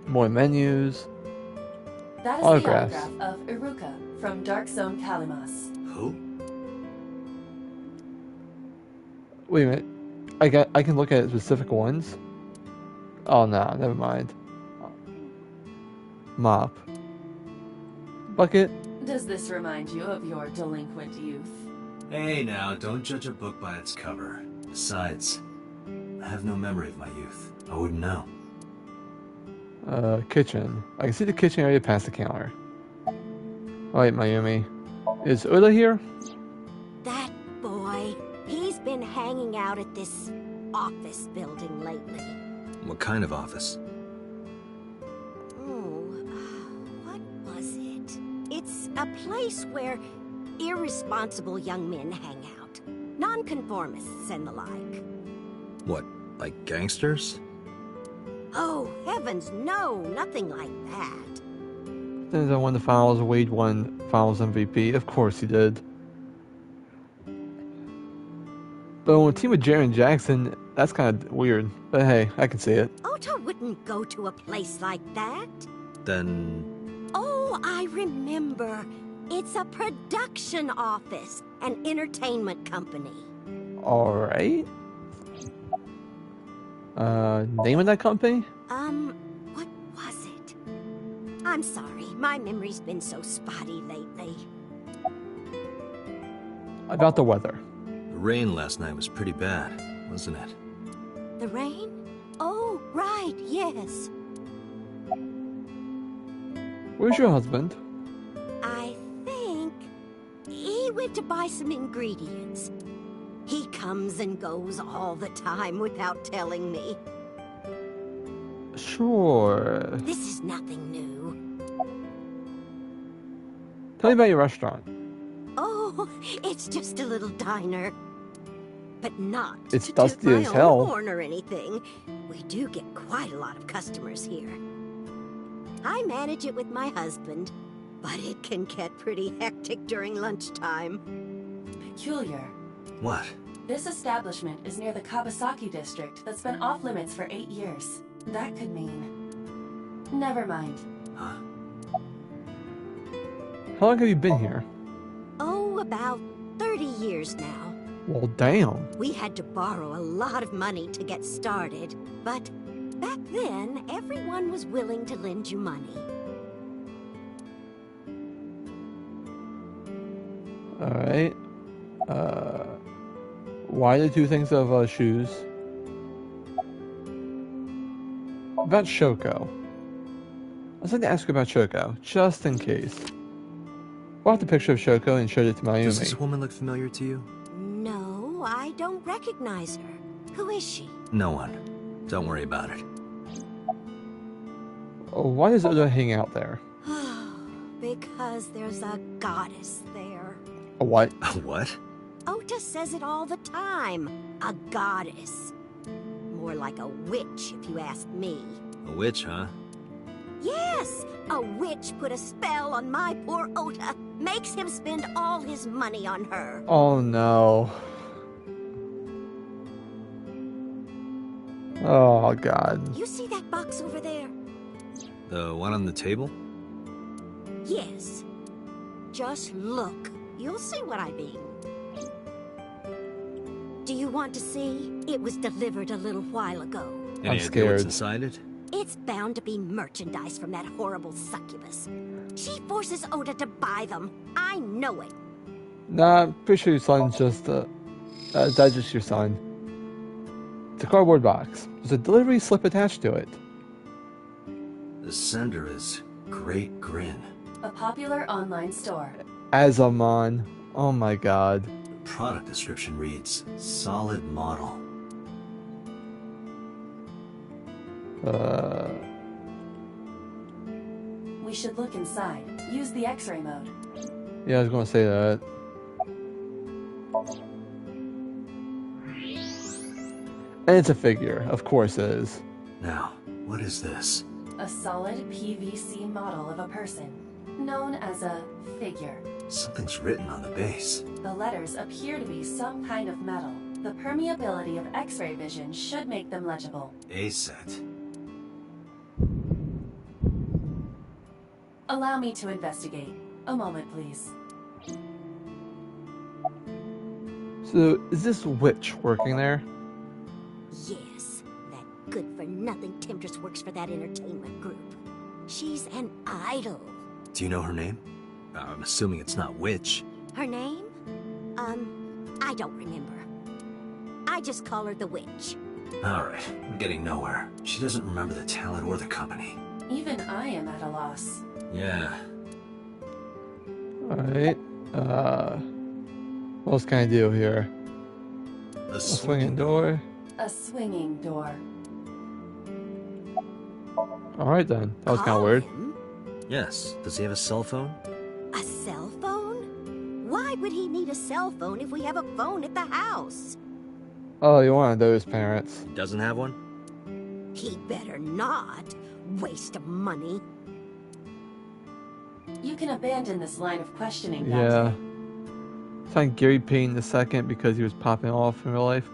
More menus. That is Autographs. the autograph of Iruka from Dark Zone Kalimas. Who? Wait a minute. I can look at specific ones. Oh no, never mind. Mop. Bucket. Does this remind you of your delinquent youth? Hey now, don't judge a book by its cover. Besides, I have no memory of my youth. I wouldn't know. Kitchen. I can see the kitchen area past the counter. Alright, Mayumi. Is Oda here? That boy, he's been hanging out at this office building lately. What kind of office? Oh, what was it? It's a place where irresponsible young men hang out. Nonconformists and the like. What, like gangsters? Oh, heavens, no, nothing like that. Then I won the finals. Wade won finals MVP. Of course he did. But on a team with Jaren Jackson, that's kind of weird. But hey, I can see it. Ota wouldn't go to a place like that. Then... Oh, I remember. It's a production office, an entertainment company. Alright. Name of that company? What was it? I'm sorry, my memory's been so spotty lately. About the weather. The rain last night was pretty bad, wasn't it? The rain? Oh, right, yes. Where's your husband? I think he went to buy some ingredients. He comes and goes all the time without telling me. Sure. This is nothing new. Tell me about your restaurant. Oh, it's just a little diner. But not It's to toot dusty my as own hell. horn or anything. We do get quite a lot of customers here. I manage it with my husband, but it can get pretty hectic during lunchtime. Peculiar. What? This establishment is near the Kawasaki district that's been off limits for 8 years. That could mean... Never mind. Huh? How long have you been here? Oh, about 30 years now. Well, damn. We had to borrow a lot of money to get started, but back then, everyone was willing to lend you money. Alright. Why the two things of shoes? About Shoko. I was going to ask you about Shoko, just in case. Brought the picture of Shoko and showed it to Mayumi. Does this woman look familiar to you? No, I don't recognize her. Who is she? No one. Don't worry about it. Oh, why does Oda hang out there? Because there's a goddess there. A what? What? Ota says it all the time. A goddess. More like a witch, if you ask me. A witch, huh? Yes! A witch put a spell on my poor Ota. Makes him spend all his money on her. Oh no. Oh god. You see that box over there? The one on the table? Yes. Just look. You'll see what I mean. Do you want to see? It was delivered a little while ago. Any I'm idea scared. what's inside it? It's bound to be merchandise from that horrible succubus. She forces Ota to buy them. I know it. Nah, I'm pretty sure your son's just, that's just your son. It's a cardboard box. There's a delivery slip attached to it. The sender is Great Grin. A popular online store. Azamon. Oh my god. The product description reads, solid model. We should look inside. Use the X-ray mode. Yeah, I was gonna say that. And it's a figure. Of course it is. Now, what is this? A solid PVC model of a person, known as a figure. Something's written on the base. The letters appear to be some kind of metal. The permeability of X-ray vision should make them legible. A set. Allow me to investigate. A moment, please. So, is this witch working there? Yes, that good-for-nothing temptress works for that entertainment group. She's an idol. Do you know her name? I'm assuming it's not Witch. Her name? I don't remember. I just call her the Witch. Alright, I'm getting nowhere. She doesn't remember the talent or the company. Even I am at a loss. Yeah. Alright. What else can I do here? A A swinging door. A swinging door. Alright then. That was kind of Call weird. him? Yes. Does he have a cell phone? A cell phone? Why would he need a cell phone if we have a phone at the house? Oh, you're one of those parents. Doesn't have one? He better not. Waste of money. You can abandon this line of questioning, Yeah. Dante. Find Gary Payne the second because he was popping off in real life.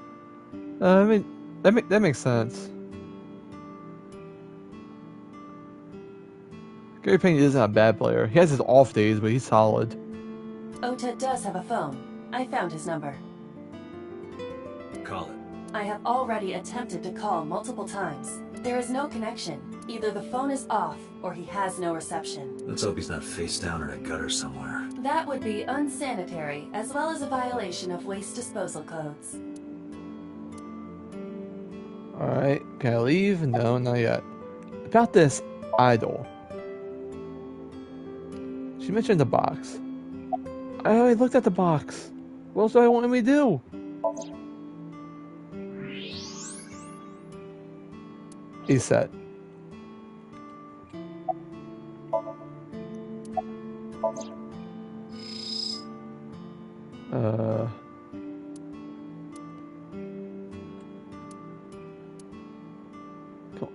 I mean, that makes sense. Gary Payne isn't a bad player. He has his off days, but he's solid. Ota does have a phone. I found his number. Call it. I have already attempted to call multiple times. There is no connection. Either the phone is off, or he has no reception. Let's hope he's not face down in a gutter somewhere. That would be unsanitary, as well as a violation of waste disposal codes. Alright, can I leave? No, not yet. About this idol. She mentioned the box. I already looked at the box. What else do I want me to do? He's set.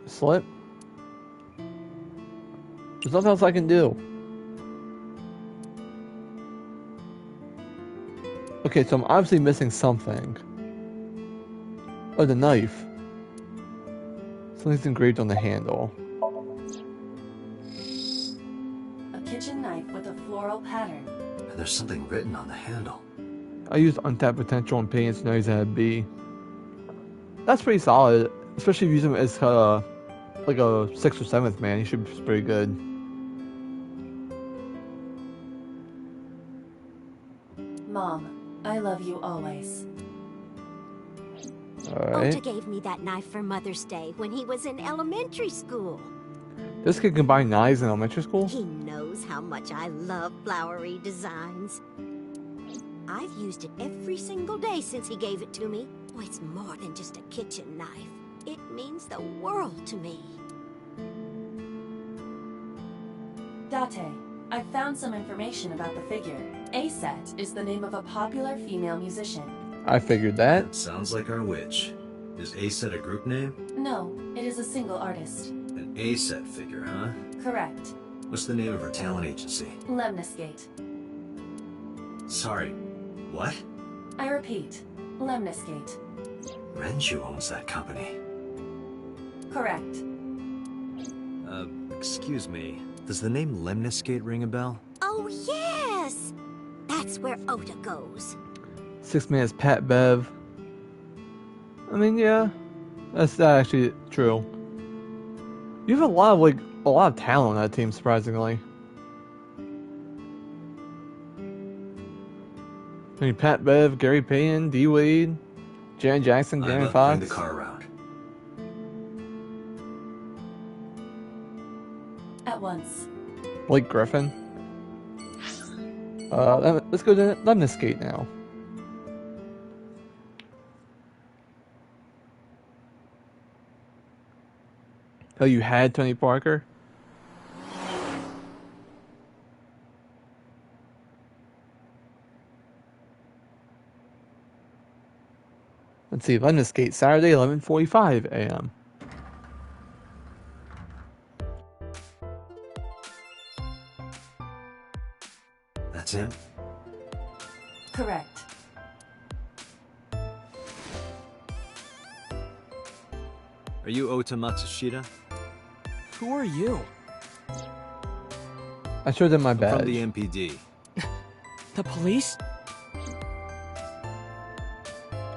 Slip? There's nothing else I can do. Okay, so I'm obviously missing something. Oh, the knife. Something's engraved on the handle. A kitchen knife with a floral pattern. And there's something written on the handle. I used untapped potential and pain to know he's at a B. That's pretty solid, especially if you use him as like a 6th or 7th man. He should be pretty good. Mom, I love you always. Alright. Ota gave me that knife for Mother's Day when he was in elementary school. This kid can buy knives in elementary school? He knows how much I love flowery designs. I've used it every single day since he gave it to me. Oh, it's more than just a kitchen knife. It means the world to me. Date, I found some information about the figure. A-Set is the name of a popular female musician. I figured that. Sounds like our witch. Is A-Set a group name? No, it is a single artist. An A-Set figure, huh? Correct. What's the name of her talent agency? Lemniscate. Sorry, what? I repeat, Lemniscate. Renju owns that company. Correct. Excuse me. Does the name Lemniscate ring a bell? Oh, yes! That's where Ota goes. 6 man is Pat Bev. I mean, yeah. That's actually true. You have a lot of talent on that team, surprisingly. I mean, Pat Bev, Gary Payton, D Wade, Janet Jackson, Gary Fox. Bring the car around. At once. Blake Griffin. Let's go to Lemniscate now. Oh, you had Tony Parker? Let's see, Lemniscate, Saturday, 11:45 a.m. That's him? Correct. Are you Ota Matsushita? Who are you? I showed them my badge. From the MPD. The police?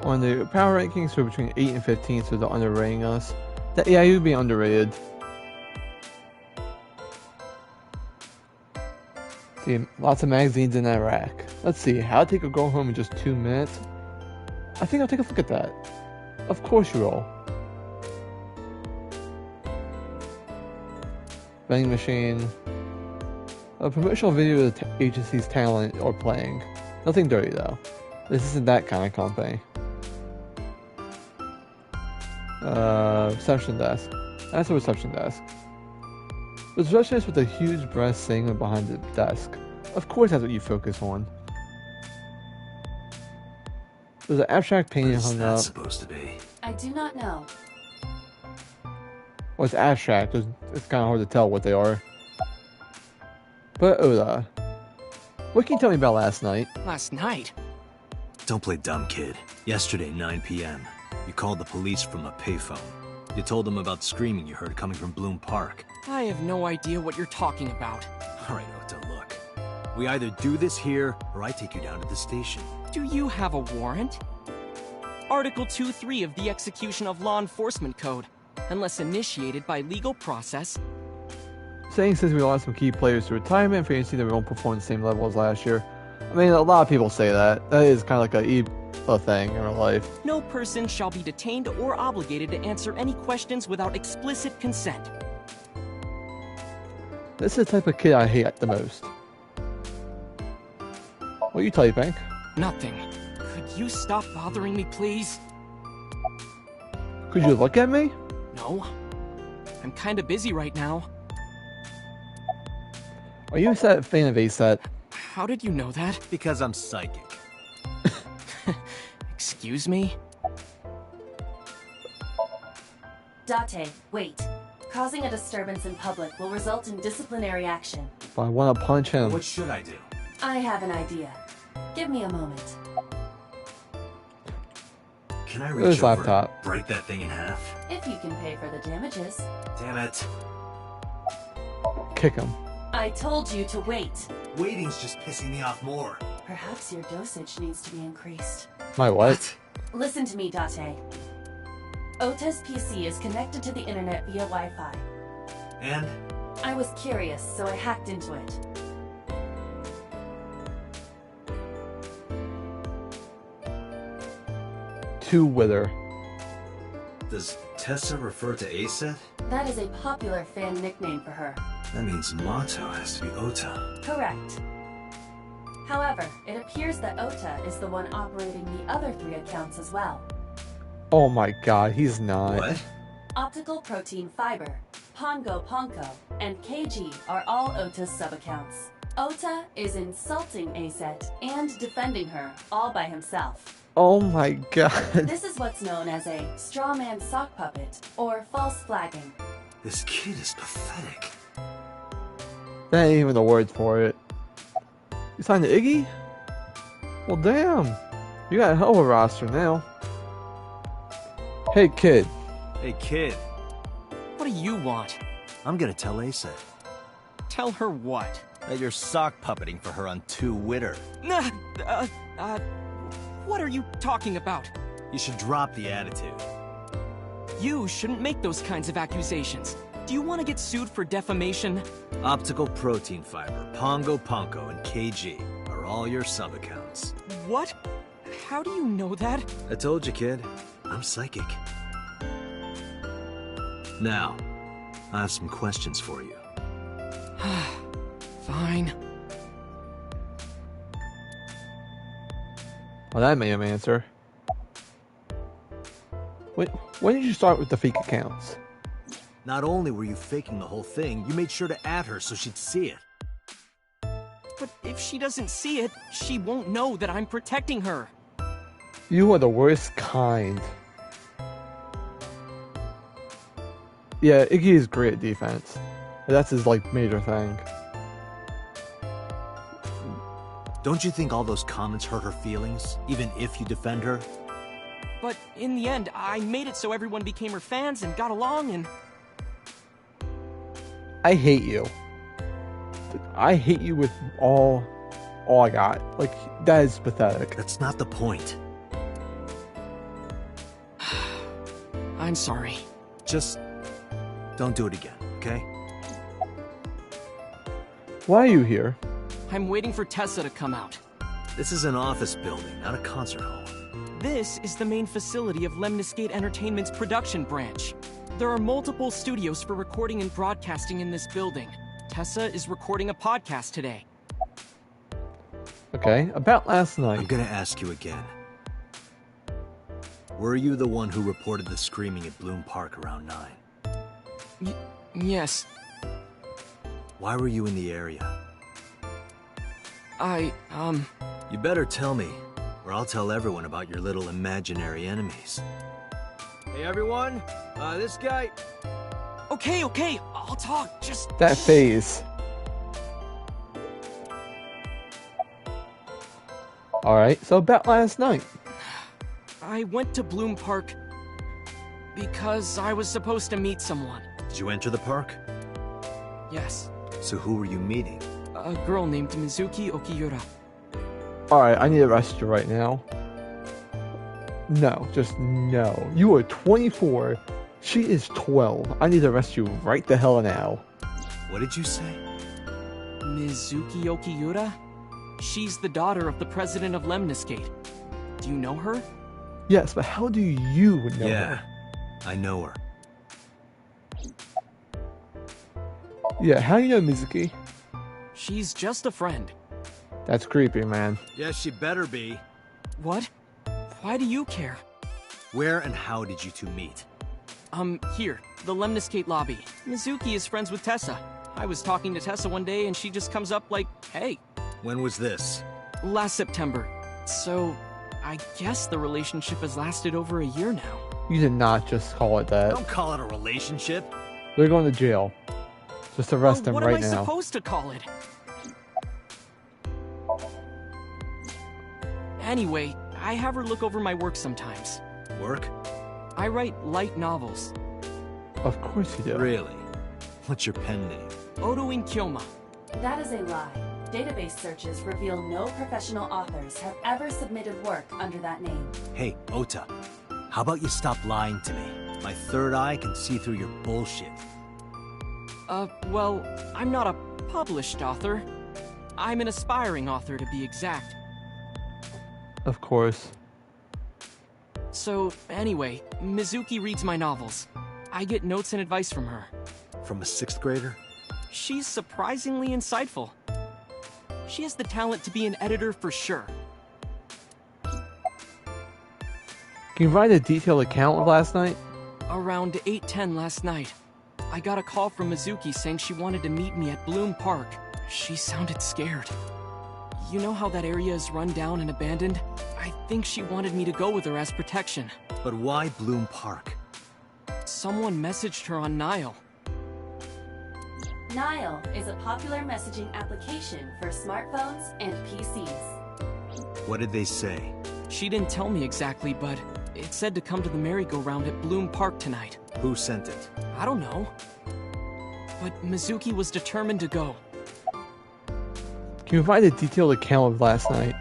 On the power rankings, we're between 8 and 15, so they're underrating us. Yeah, you'd be underrated. See, lots of magazines in that rack. Let's see, how to take a girl home in just 2 minutes. I think I'll take a look at that. Of course you will. Vending machine. A promotional video of the agency's talent or playing. Nothing dirty though. This isn't that kind of company. Reception desk. That's a reception desk. The receptionist with a huge breast sitting behind the desk. Of course that's what you focus on. There's an abstract painting What is hung that up. supposed to be? I do not know. Well, it's abstract. It's kind of hard to tell what they are. But Oda, what can you tell me about last night? Last night? Don't play dumb, kid. Yesterday, 9 p.m., you called the police from a payphone. You told them about screaming you heard coming from Bloom Park. I have no idea what you're talking about. All right, Ota, look. We either do this here, or I take you down to the station. Do you have a warrant? Article 2.3 of the Execution of Law Enforcement Code. unless initiated by legal process. Saying since we lost some key players to retirement, fantasy that we won't perform the same level as last year. I mean, a lot of people say that. That is kind of like a thing in real life. No person shall be detained or obligated to answer any questions without explicit consent. This is the type of kid I hate the most. What are you typing? Nothing. Could you stop bothering me, please? Could you look at me? No. I'm kinda busy right now. Are you a fan of ASET? How did you know that? Because I'm psychic. Excuse me? Date, wait. Causing a disturbance in public will result in disciplinary action. If I want to punch him. What should I do? I have an idea. Give me a moment. Can I Where's reach over laptop? and break that thing in half? If you can pay for the damages. Damn it. Kick him. I told you to wait. Waiting's just pissing me off more. Perhaps your dosage needs to be increased. My what? Listen to me, Date. Ota's PC is connected to the internet via Wi-Fi. And? I was curious, so I hacked into it. To wither. Does Tessa refer to ASET? That is a popular fan nickname for her. That means motto has to be Ota. Correct. However, it appears that Ota is the one operating the other 3 accounts as well. Oh my god, he's not. What? Optical Protein Fiber, Pongo Ponko, and KG are all Ota's sub-accounts. Ota is insulting ASET and defending her all by himself. Oh my god. This is what's known as a straw man sock puppet, or false flagging. This kid is pathetic. That ain't even the word for it. You signed to Iggy? Well, damn. You got a hell of a roster now. Hey, kid. Hey, kid. What do you want? I'm gonna tell ASET Tell her what? that you're sock puppeting for her on 2 Witter. What are you talking about? You should drop the attitude. You shouldn't make those kinds of accusations. Do you want to get sued for defamation? Optical Protein Fiber, Pongo Ponko, and KG are all your sub-accounts. What? How do you know that? I told you, kid. I'm psychic. Now, I have some questions for you. Fine. Well, that made him answer. When did you start with the fake accounts? Not only were you faking the whole thing, you made sure to add her so she'd see it. But if she doesn't see it, she won't know that I'm protecting her. You are the worst kind. Yeah, Iggy is great at defense. That's his, major thing. Don't you think all those comments hurt her feelings, even if you defend her? But in the end, I made it so everyone became her fans and got along and... I hate you. I hate you with all I got. That is pathetic. That's not the point. I'm sorry. Just don't do it again, okay? Why are you here? I'm waiting for Tessa to come out. This is an office building, not a concert hall. This is the main facility of Lemniscate Entertainment's production branch. There are multiple studios for recording and broadcasting in this building. Tessa is recording a podcast today. Okay, about last night. I'm gonna ask you again. Were you the one who reported the screaming at Bloom Park around 9? Yes. Why were you in the area? You You better tell me, or I'll tell everyone about your little imaginary enemies. Hey everyone, this guy... Okay, I'll talk, just... That phase. Alright, so about last night. I went to Bloom Park because I was supposed to meet someone. Did you enter the park? Yes. So who were you meeting? A girl named Mizuki Okiura. Alright, I need to arrest you right now. No, just no. You are 24. She is 12. I need to arrest you right the hell now. What did you say? Mizuki Okiura? She's the daughter of the president of Lemniscate. Do you know her? Yes, but how do you know her? I know her. Yeah, how do you know Mizuki? She's just a friend. That's creepy, man. Yes, she better be. What? Why do you care? Where and how did you two meet? Here, the Lemniscate lobby. Mizuki is friends with Tessa. I was talking to Tessa one day and she just comes up like, hey. When was this? Last September. So, I guess the relationship has lasted over a year now. You did not just call it that. Don't call it a relationship. They're going to jail. Just arrest them What right am I now. supposed to call it? Anyway, I have her look over my work sometimes. Work? I write light novels. Of course you do. Really? What's your pen name? Odoin Kyoma. That is a lie. Database searches reveal no professional authors have ever submitted work under that name. Hey, Ota. How about you stop lying to me? My third eye can see through your bullshit. Well, I'm not a published author. I'm an aspiring author, to be exact. Of course. So, anyway, Mizuki reads my novels. I get notes and advice from her. From a 6th grader? She's surprisingly insightful. She has the talent to be an editor for sure. Can you provide a detailed account of last night? Around 8:10 last night, I got a call from Mizuki saying she wanted to meet me at Bloom Park. She sounded scared. You know how that area is run down and abandoned? I think she wanted me to go with her as protection. But why Bloom Park? Someone messaged her on Nile. Nile is a popular messaging application for smartphones and PCs. What did they say? She didn't tell me exactly, but it said to come to the merry-go-round at Bloom Park tonight. Who sent it? I don't know. But Mizuki was determined to go. Can you provide a detailed account of last night?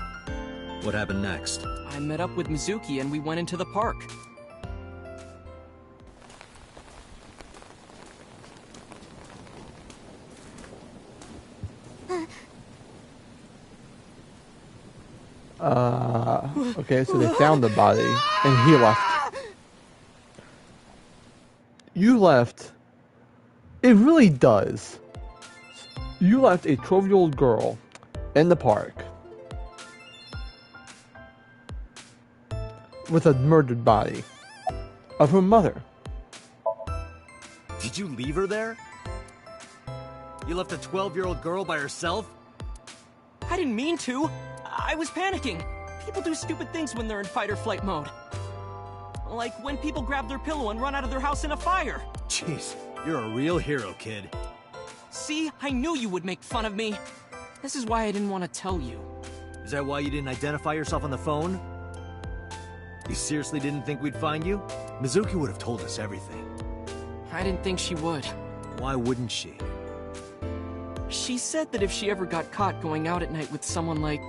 What happened next? I met up with Mizuki and we went into the park. Okay, so they found the body, and he left. You left. It really does. You left a 12-year-old girl in the park with a murdered body of her mother. Did you leave her there? You left a 12-year-old girl by herself? I didn't mean to. I was panicking. People do stupid things when they're in fight or flight mode. Like when people grab their pillow and run out of their house in a fire. Jeez, you're a real hero, kid. See, I knew you would make fun of me. This is why I didn't want to tell you. Is that why you didn't identify yourself on the phone? You seriously didn't think we'd find you? Mizuki would have told us everything. I didn't think she would. Why wouldn't she? She said that if she ever got caught going out at night with someone like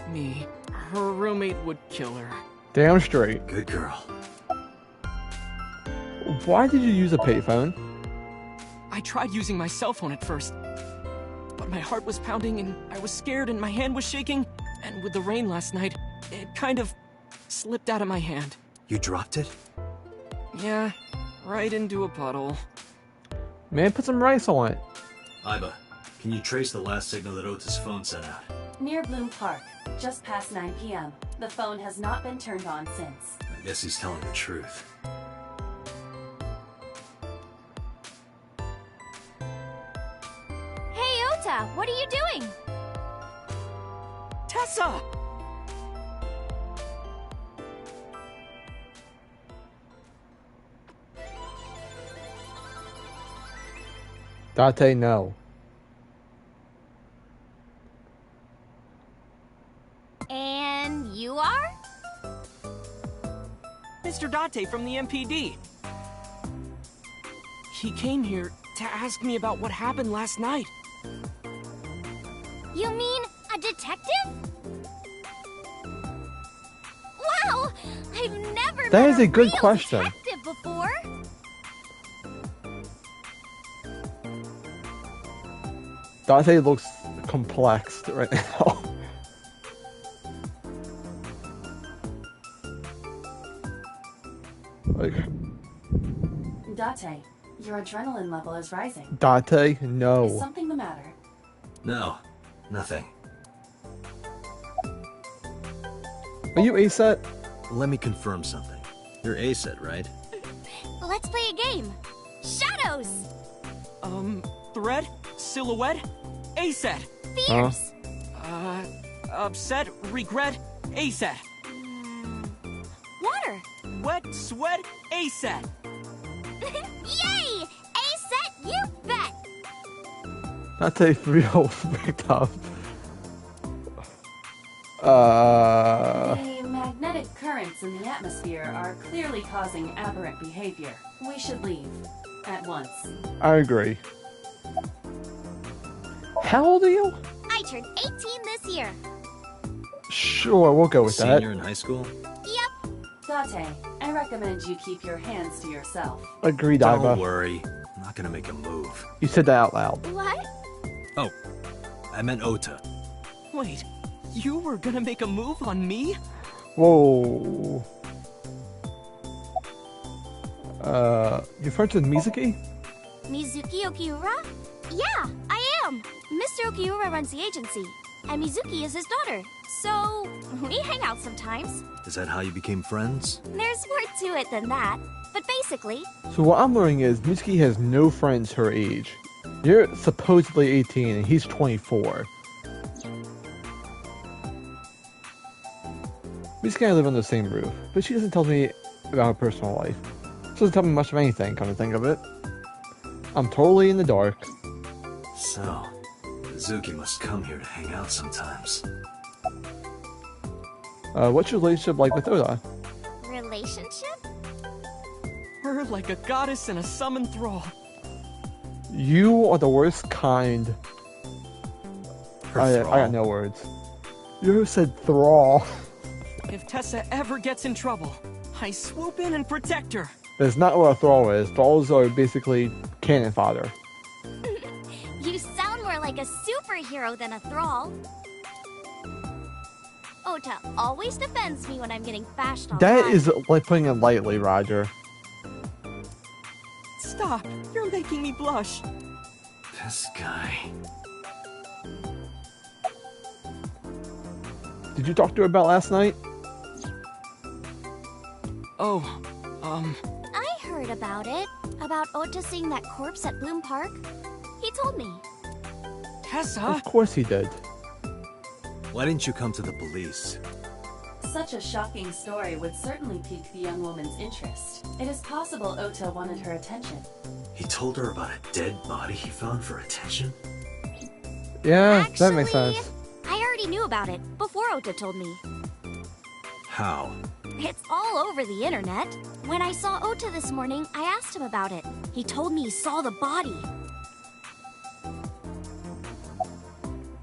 me, her roommate would kill her. Damn straight. Good girl. Why did you use a payphone? I tried using my cell phone at first, but my heart was pounding and I was scared and my hand was shaking, and with the rain last night, it kind of slipped out of my hand. You dropped it? Yeah, right into a puddle. Man, put some rice on it. Iba, can you trace the last signal that Ota's phone sent out? Near Bloom Park, just past 9 p.m. The phone has not been turned on since. I guess he's telling the truth. Hey, Ota, what are you doing? Tessa! Date, no. And you are? Mr. Date from the MPD. He came here to ask me about what happened last night. You mean a detective? Wow! I've never That met is a good real question. detective before. Dante looks complex right now. Like, Date, your adrenaline level is rising. Dante, Is no. something the matter? No, nothing. Are you ASET? Let me confirm something. You're ASET, right? Let's play a game. Shadows! Thread? Silhouette? ASET! Fears! Upset? Regret? ASET! Water! Wet? Sweat? ASET! Yay! A-set, you bet! Dante for real picked up. The magnetic currents in the atmosphere are clearly causing aberrant behavior. We should leave. At once. I agree. How old are you? I turned 18 this year. Sure, we'll go with that. Senior in high school? Yep. Date, I recommend you keep your hands to yourself. Agreed, Don't Iva. worry. I'm not gonna make a move. You said that out loud. What? Oh, I meant Ota. Wait, you were gonna make a move on me? Whoa. You friends with Mizuki? Mizuki Okiura? Yeah, I am. Mr. Okiura runs the agency, and Mizuki is his daughter. So, we hang out sometimes. Is that how you became friends? There's more to it than that. But basically, So what I'm learning is Mizuki has no friends her age. You're supposedly 18 and he's 24. Mizuki and I live on the same roof, but she doesn't tell me about her personal life. She doesn't tell me much of anything, come to think of it. I'm totally in the dark. So, Mizuki must come here to hang out sometimes. What's your relationship like with Oda? relationship? We're like a goddess and a summoned thrall. You are the worst kind. I got no words. You said thrall. If Tessa ever gets in trouble, I swoop in and protect her. That's not what a thrall is. Thralls are basically cannon fodder. You sound more like a superhero than a thrall. Ota always defends me when I'm getting bashed on. That is like putting it lightly, Roger. Stop! You're making me blush. This guy. Did you talk to her about last night? Oh, I heard about it. About Ota seeing that corpse at Bloom Park. He told me. Tessa? Of course he did. Why didn't you come to the police? Such a shocking story would certainly pique the young woman's interest. It is possible Ota wanted her attention. He told her about a dead body he found for attention? Yeah, Actually, that makes sense. I already knew about it before Ota told me. How? It's all over the internet. When I saw Ota this morning, I asked him about it. He told me he saw the body.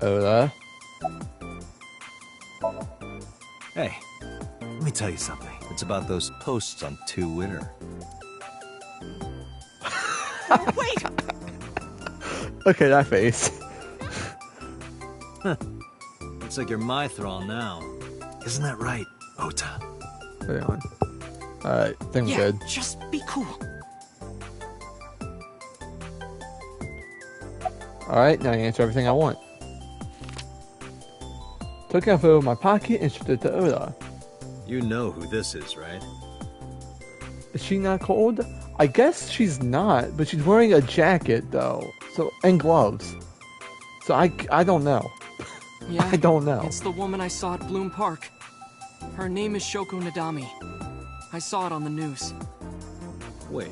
Oda? Hey, let me tell you something. It's about those posts on Twitter. Wait! Okay, that face. Looks like you're my thrall now. Isn't that right, Ota? Hang on. Alright, think we're Yeah, good. just be cool. Alright, now you answer everything I want. Took out a photo of my pocket and showed it to Oda. You know who this is, right? Is she not cold? I guess she's not, but she's wearing a jacket though. So and gloves. So I don't know. Yeah, I don't know. It's the woman I saw at Bloom Park. Her name is Shoko Nadami. I saw it on the news. Wait.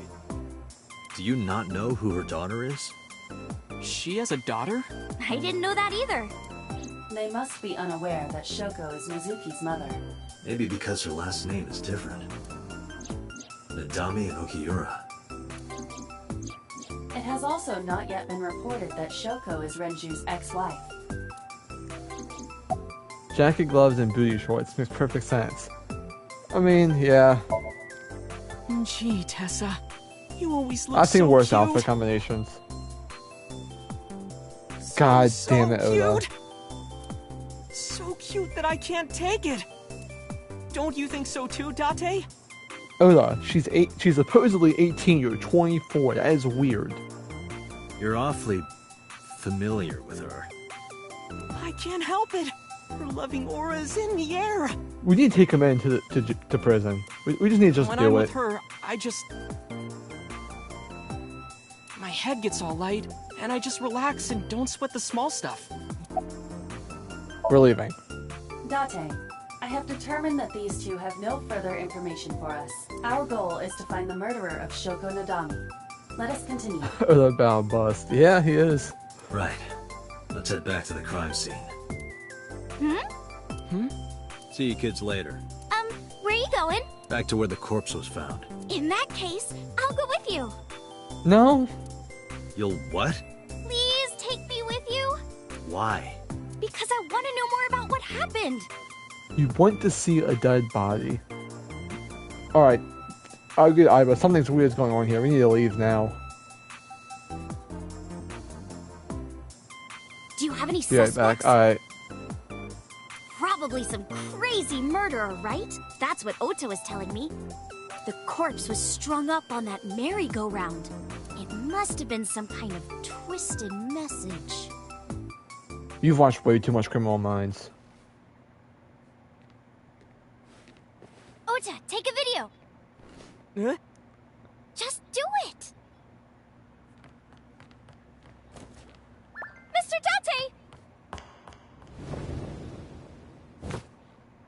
Do you not know who her daughter is? She has a daughter? I didn't know that either. They must be unaware that Shoko is Mizuki's mother. Maybe because her last name is different. Nadami and Okiura. It has also not yet been reported that Shoko is Renju's ex-wife. Jacket, gloves, and booty shorts makes perfect sense. I mean, yeah. Gee, Tessa. You always look I've seen so worse cute. outfit combinations. God so damn it, Oda. cute. So cute that I can't take it. Don't you think so too, Date? Oda, she's supposedly 18, you're 24. That is weird. You're awfully familiar with her. I can't help it. Her loving aura is in the air. We need to take him into to prison. We just need to just When do I'm it. with her, my head gets all light, and I just relax and don't sweat the small stuff. We're leaving. Date, I have determined that these two have no further information for us. Our goal is to find the murderer of Shoko Nadami. Let us continue. Oda bound bust. Yeah, he is. Right. Let's head back to the crime scene. See you kids later. Where are you going? Back to where the corpse was found. In that case, I'll go with you. No? You'll what? Please take me with you. Why? Because I want to know more about what happened. You want to see a dead body. Alright. I'll agree, Iva. Something's weird going on here. We need to leave now. Do you have any Be right suspects? back. Alright. Probably some crazy murderer, right? That's what Ota was telling me. The corpse was strung up on that merry-go-round. It must have been some kind of twisted message. You've watched way too much Criminal Minds. Ota, take a video. Huh? Just do it. Mr. Date!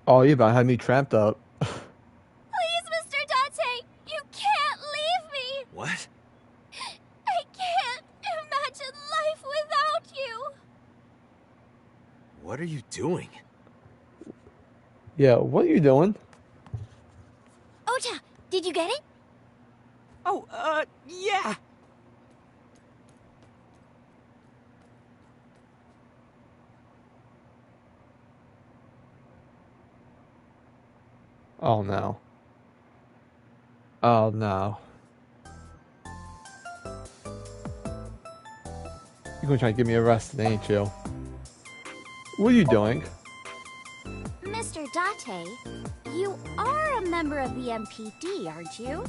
Oh, you about had me trapped up. Please, Mr. Date! You can't leave me! What? I can't imagine life without you! What are you doing? Yeah, what are you doing? Ota, did you get it? Oh, yeah. Oh no. Oh no. You're gonna try to get me arrested, ain't you? What are you doing? Mr. Date, you are a member of the MPD, aren't you?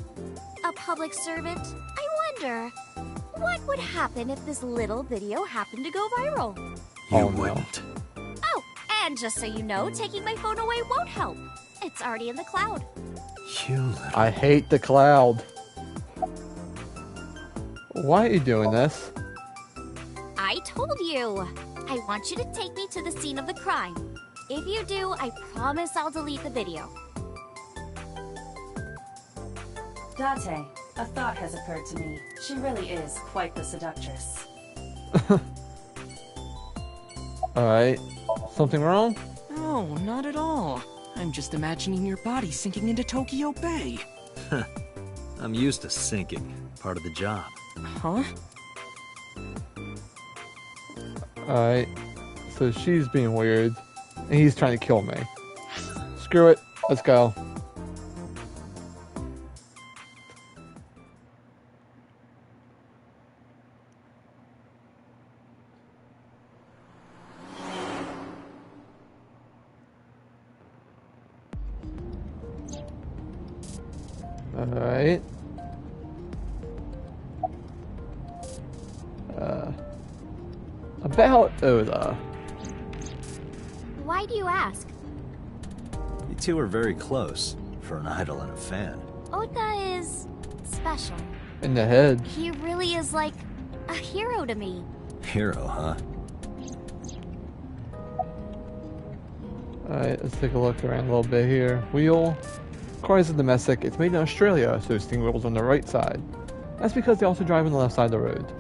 A public servant? I wonder, what would happen if this little video happened to go viral? You Oh, no. wouldn't. Oh, and just so you know, taking my phone away won't help. It's already in the cloud. You little... I hate the cloud. Why are you doing this? I told you. I want you to take me to the scene of the crime. If you do, I promise I'll delete the video. Date, a thought has occurred to me. She really is quite the seductress. Alright. Something wrong? No, not at all. I'm just imagining your body sinking into Tokyo Bay. I'm used to sinking. Part of the job. Huh? Alright. So she's being weird. And he's trying to kill me. Screw it. Let's go. Alright. About Oda. Why do you ask? You two are very close for an idol and a fan. Ota is special. In the head. He really is like a hero to me. Hero, huh? Alright, let's take a look around a little bit here. Wheel. Car is a domestic. It's made in Australia, so steering wheel's on the right side. That's because they also drive on the left side of the road.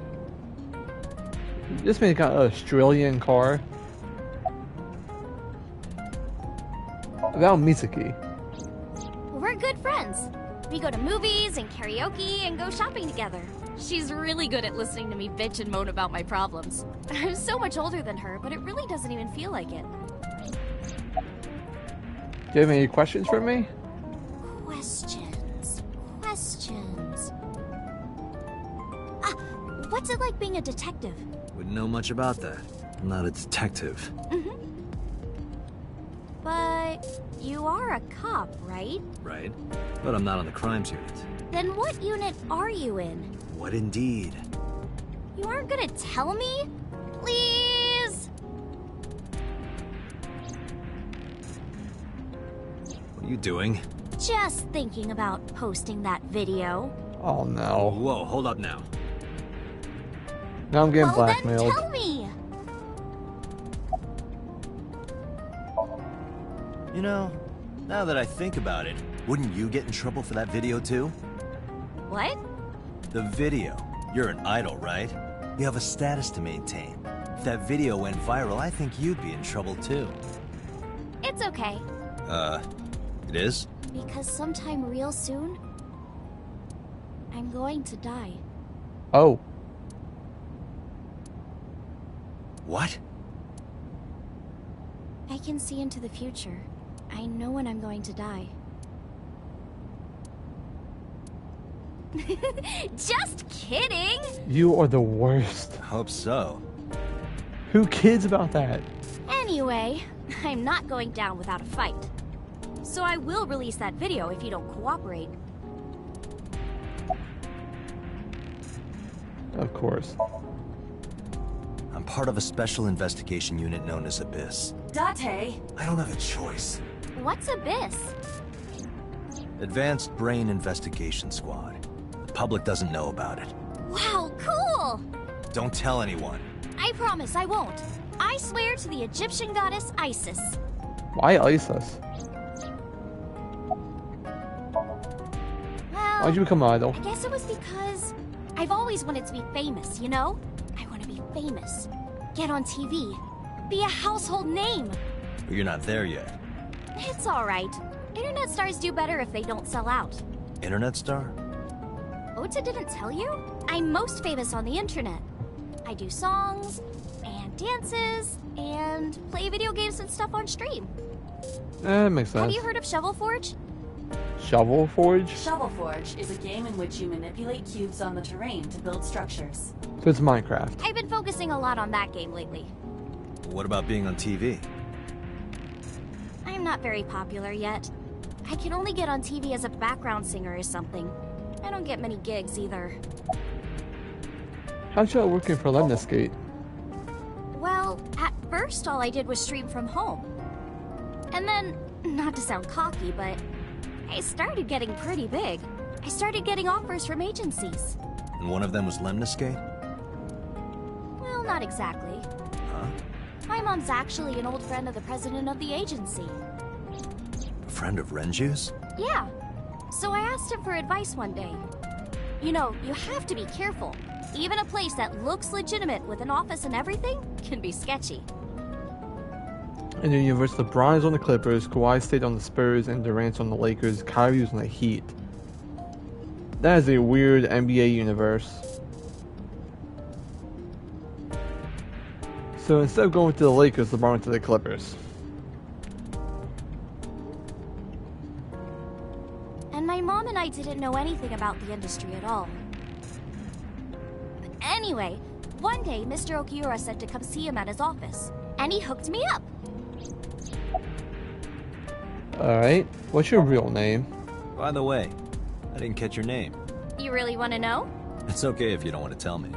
This man got an Australian car. About Mitsuki. We're good friends. We go to movies and karaoke and go shopping together. She's really good at listening to me bitch and moan about my problems. I'm so much older than her, but it really doesn't even feel like it. Do you have any questions for me? Questions. What's it like being a detective? Wouldn't know much about that. I'm not a detective. But you are a cop, right? Right? But I'm not on the crimes unit. Then what unit are you in? What indeed? You aren't gonna tell me? Please? What are you doing? Just thinking about posting that video. Oh no. Whoa, hold up now. Now I'm getting Well, blackmailed. then tell me! You know, now that I think about it, wouldn't you get in trouble for that video too? What? The video. You're an idol, right? You have a status to maintain. If that video went viral, I think you'd be in trouble too. It's okay. It is? Because sometime real soon, I'm going to die. Oh. What? I can see into the future. I know when I'm going to die. Just kidding! You are the worst. Hope so. Who kids about that? Anyway, I'm not going down without a fight. So I will release that video if you don't cooperate. Of course. I'm part of a special investigation unit known as Abyss. Date! I don't have a choice. What's Abyss? Advanced Brain Investigation Squad. The public doesn't know about it. Wow, cool! Don't tell anyone. I promise I won't. I swear to the Egyptian goddess Isis. Why ISIS? Well, Why'd you become idol? I guess it was because I've always wanted to be famous, you know? I want to be famous. Get on TV. Be a household name. But you're not there yet. It's alright. Internet stars do better if they don't sell out. Internet star? Ota didn't tell you? I'm most famous on the internet. I do songs, and dances, and play video games and stuff on stream. That makes sense. Have you heard of Shovel Forge? Shovel Forge? Shovel Forge is a game in which you manipulate cubes on the terrain to build structures. So it's Minecraft. I've been focusing a lot on that game lately. What about being on TV? I'm not very popular yet. I can only get on TV as a background singer or something. I don't get many gigs either. How'd you like working for Lemniscate? Well, at first all I did was stream from home. And then, not to sound cocky, but I started getting pretty big. I started getting offers from agencies. And one of them was Lemniscate? Well, not exactly. Huh? My mom's actually an old friend of the president of the agency. A friend of Renju's? Yeah. So I asked him for advice one day. You know, you have to be careful. Even a place that looks legitimate with an office and everything can be sketchy. In the universe, LeBron on the Clippers, Kawhi stayed on the Spurs, and Durant's on the Lakers. Kyrie was on the Heat. That is a weird NBA universe. So instead of going to the Lakers, LeBron went to the Clippers. And my mom and I didn't know anything about the industry at all. Anyway, one day Mr. Okiura said to come see him at his office, and he hooked me up. Alright, what's your real name? By the way, I didn't catch your name. You really want to know? It's okay if you don't want to tell me.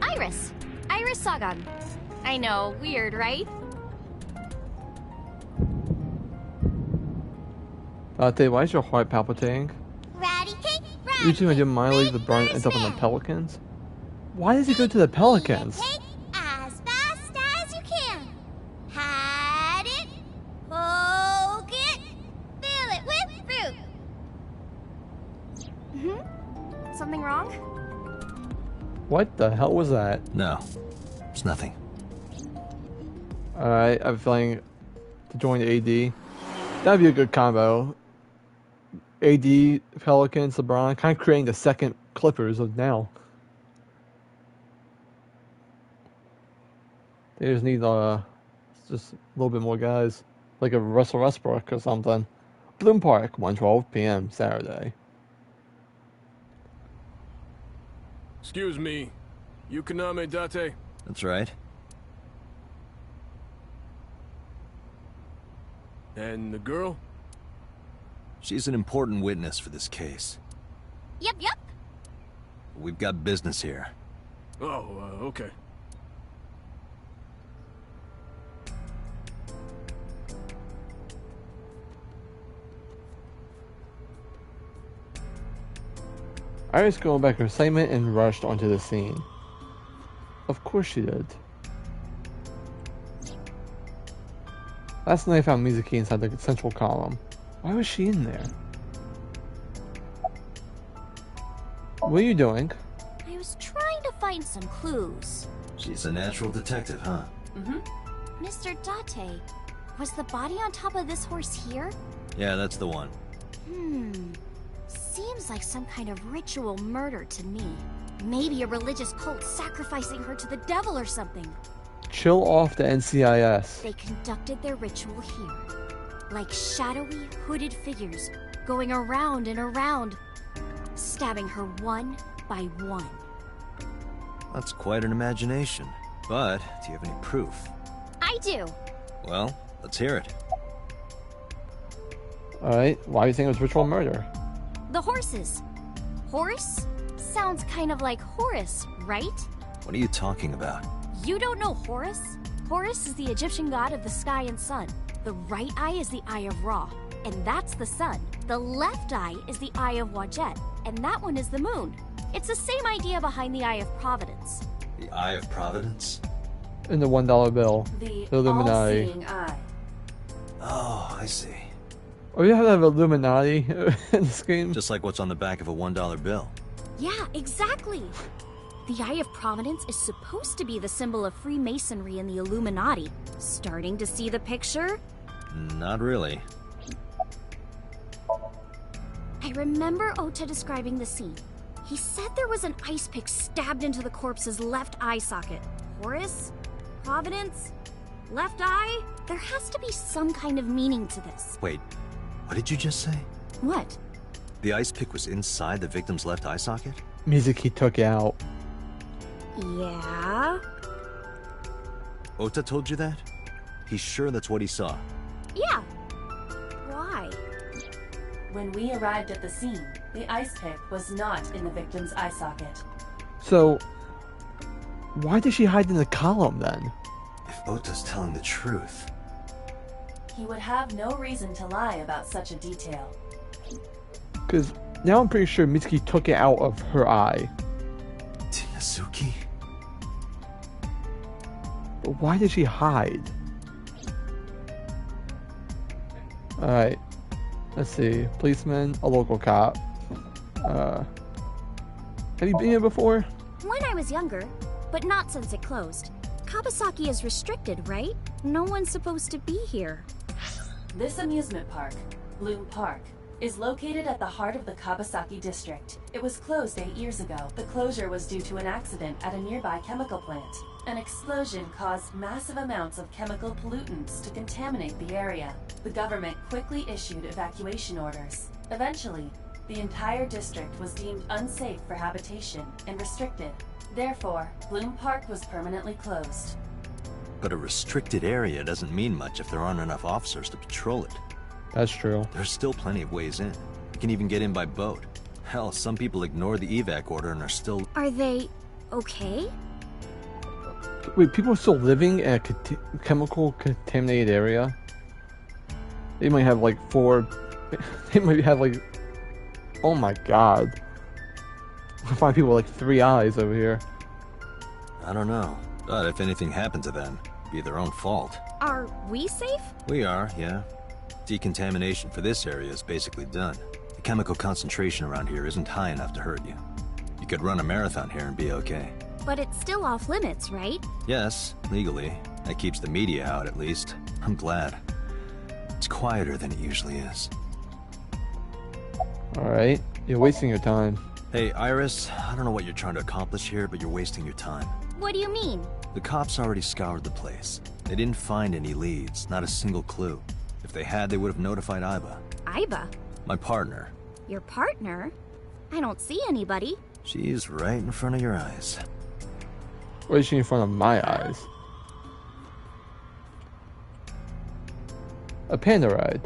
Iris. Iris Sagan. I know, weird, right? Dante, why is your heart palpitating? Ratty cake, ratty Usually when I do minor league, cake, LeBron ends up on the man. Pelicans. Why does he go to the Pelicans? Cake as fast as you can. Hide it, poke it, fill it with fruit. Something wrong? What the hell was that? No, it's nothing. Alright, I'm feeling to join AD. That'd be a good combo. AD, Pelicans, LeBron, kind of creating the second Clippers of now. They just need just a little bit more guys, like a Russell Westbrook or something. Bloom Park, 1:12 p.m. Saturday. Excuse me. Yukoname Date. That's right. And the girl? She's an important witness for this case. Yep, yep. We've got business here. Oh, okay. Iris going back her assignment and rushed onto the scene. Of course she did. Last night I found Mizuki inside the central column. Why was she in there? What are you doing? I was trying to find some clues. She's a natural detective, huh? Mm-hmm. Mr. Date, was the body on top of this horse here? Yeah, that's the one. Seems like some kind of ritual murder to me. Maybe a religious cult sacrificing her to the devil or something. Chill off the NCIS. They conducted their ritual here. Like shadowy, hooded figures, going around and around, stabbing her one by one. That's quite an imagination. But, do you have any proof? I do. Well, let's hear it. Alright, why do you think it was ritual murder? The horses. Horse? Sounds kind of like Horus, right? What are you talking about? You don't know Horus? Horus is the Egyptian god of the sky and sun. The right eye is the eye of Ra, and that's the sun. The left eye is the eye of Wadjet, and that one is the moon. It's the same idea behind the Eye of Providence. The Eye of Providence? In the $1 bill. The Illuminati. all-seeing eye. Oh, I see. Oh, you have to have Illuminati in this game? Just like what's on the back of a $1 bill. Yeah, exactly. The Eye of Providence is supposed to be the symbol of Freemasonry and the Illuminati. Starting to see the picture? Not really. I remember Ota describing the scene. He said there was an ice pick stabbed into the corpse's left eye socket. Horus? Providence? Left eye? There has to be some kind of meaning to this. Wait, what did you just say? What? The ice pick was inside the victim's left eye socket? Mizuki took it out. Yeah? Ota told you that? He's sure that's what he saw. Yeah. Why? When we arrived at the scene, the ice pick was not in the victim's eye socket. So, why did she hide in the column then? If Ota's telling the truth... He would have no reason to lie about such a detail. Because now I'm pretty sure Mitsuki took it out of her eye. Tinazuki? But why did she hide? Alright. Let's see. Policeman, a local cop. Have you been here before? When I was younger, but not since it closed. Kabasaki is restricted, right? No one's supposed to be here. This amusement park, Bloom Park, is located at the heart of the Kabasaki district. It was closed 8 years ago. The closure was due to an accident at a nearby chemical plant. An explosion caused massive amounts of chemical pollutants to contaminate the area. The government quickly issued evacuation orders. Eventually, the entire district was deemed unsafe for habitation and restricted. Therefore, Bloom Park was permanently closed. But a restricted area doesn't mean much if there aren't enough officers to patrol it. That's true. There's still plenty of ways in. You can even get in by boat. Hell, some people ignore the evac order and are still... Are they okay? Wait, people are still living in a chemical contaminated area? They might have like 4... They might have like... Oh my god. I find people with like 3 eyes over here. I don't know. But if anything happened to them, it'd be their own fault. Are we safe? We are, yeah. Decontamination for this area is basically done. The chemical concentration around here isn't high enough to hurt you. You could run a marathon here and be okay. But it's still off limits, right? Yes, legally. That keeps the media out, at least. I'm glad. It's quieter than it usually is. Alright, you're wasting your time. Hey, Iris, I don't know what you're trying to accomplish here, but you're wasting your time. What do you mean? The cops already scoured the place. They didn't find any leads, not a single clue. If they had, they would have notified Iba. Iba? My partner. Your partner? I don't see anybody. She's right in front of your eyes. Or is she in front of my eyes? A panda ride.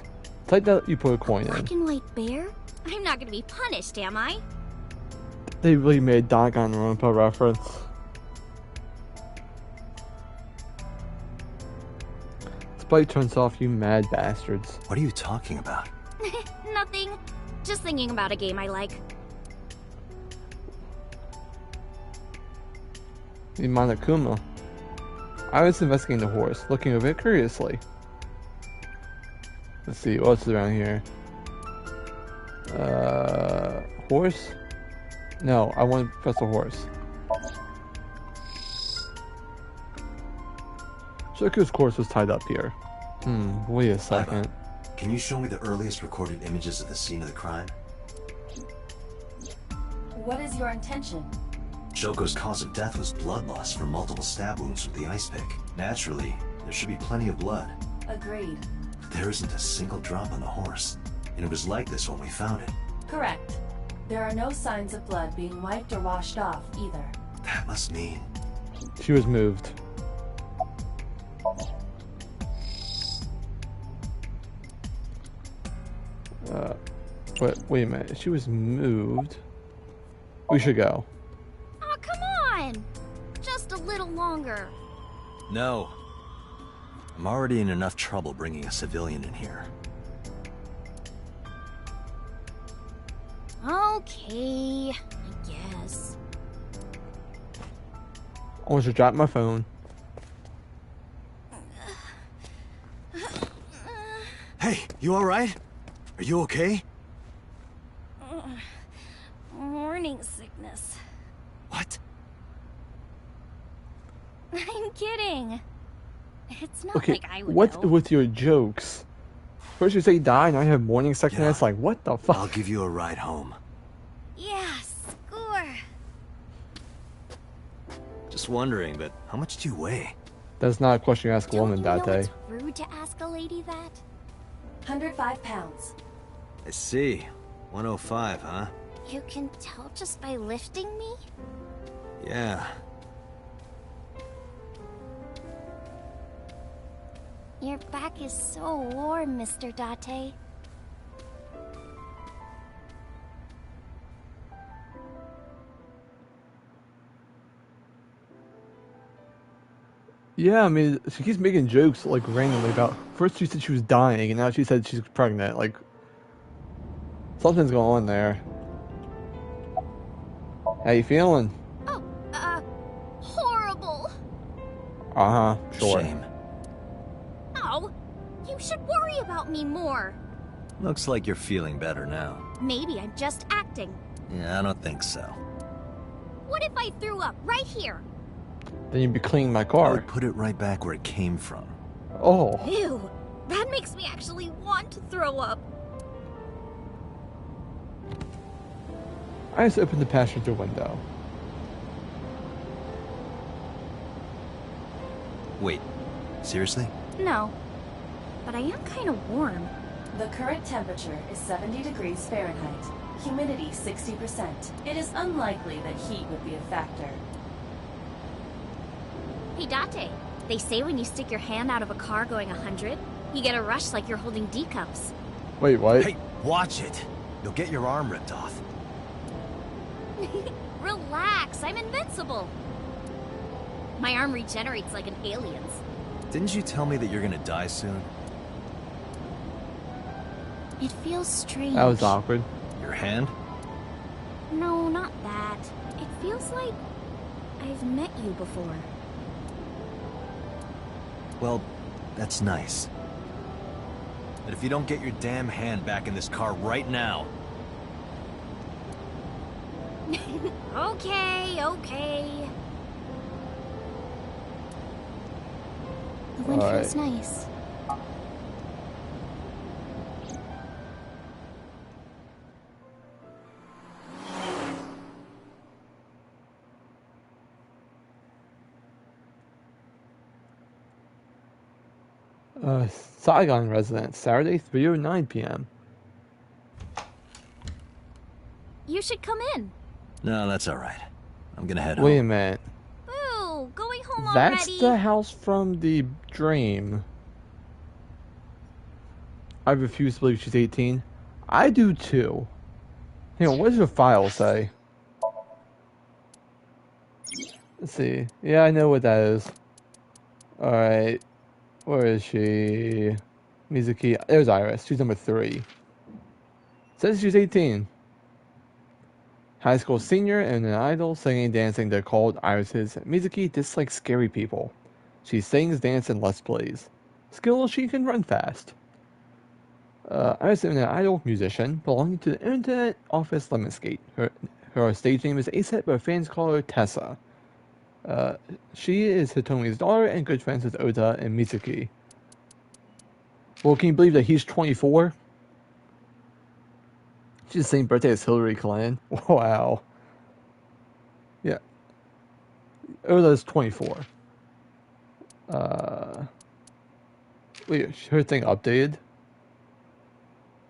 Type that you put a coin in. Black and white bear? I'm not gonna be punished, am I? They really made Danganronpa reference. Spike turns off, you mad bastards. What are you talking about? Nothing. Just thinking about a game I like. The Monokuma. I was investigating the horse, looking over it curiously. Let's see, what's around here? Horse? No, I want to press the horse. Shiku's corpse was tied up here. Wait a second. Can you show me the earliest recorded images of the scene of the crime? What is your intention? Shoko's cause of death was blood loss from multiple stab wounds with the ice pick. Naturally, there should be plenty of blood. Agreed. There isn't a single drop on the horse, and it was like this when we found it. Correct. There are no signs of blood being wiped or washed off, either. That must mean... She was moved. Wait a minute. She was moved. We should go. Oh, come on! Just a little longer. No. I'm already in enough trouble bringing a civilian in here. Okay, I guess. I want to drop my phone. Hey, you alright? Are you okay? Morning sickness. What? I'm kidding. It's not Okay, like I would what's know. with your jokes? First you say die, now you have morning sickness. Like, what the fuck? I'll give you a ride home. Yeah, score. Just wondering, but how much do you weigh? That's not a question you ask a woman, Don't you know Date. it's rude to ask a lady that? 105 pounds. I see. 105, huh? You can tell just by lifting me? Yeah. Your back is so warm, Mr. Date. Yeah, I mean, she keeps making jokes, like, randomly about... First she said she was dying, and now she said she's pregnant. Like, something's going on there. How you feeling? Oh, horrible. Uh-huh, sure. Shame. Oh, you should worry about me more. Looks like you're feeling better now. Maybe I'm just acting. Yeah, I don't think so. What if I threw up right here? Then you'd be cleaning my I car. would put it right back where it came from. Oh. Ew, that makes me actually want to throw up. I just opened the passenger window. Wait, seriously? No, but I am kind of warm. The current temperature is 70 degrees Fahrenheit. Humidity 60%. It is unlikely that heat would be a factor. Hey, Date, they say when you stick your hand out of a car going 100, you get a rush like you're holding D cups. Wait, what? Hey, watch it! You'll get your arm ripped off. Relax, I'm invincible. My arm regenerates like an alien's. Didn't you tell me that you're gonna die soon? It feels strange. That was awkward. Your hand? No, not that. It feels like I've met you before. Well, that's nice. But if you don't get your damn hand back in this car right now... Okay. The wind feels nice. Saigon resident, Saturday, 3:09 p.m. You should come in. No, that's alright. I'm gonna head Wait a home. minute. Ooh, home That's already. the house from the dream. I refuse to believe she's 18. I do too. Hang on, what does your file say? Let's see. Yeah, I know what that is. Alright. Where is she? Mizuki. There's Iris. She's number 3. Says she's 18. High school senior and an idol singing and dancing. They're called Irises. Mizuki dislikes scary people. She sings, dances, and let's plays. Skill, she can run fast. Iris is an idol musician belonging to the Internet Office Lemonscape. Her stage name is Aset, but fans call her Tessa. She is Hitomi's daughter and good friends with Ota and Mizuki. Well, can you believe that he's 24? She's the same birthday as Hillary Clinton. Wow. Yeah. Ota's 24. Wait, her thing updated?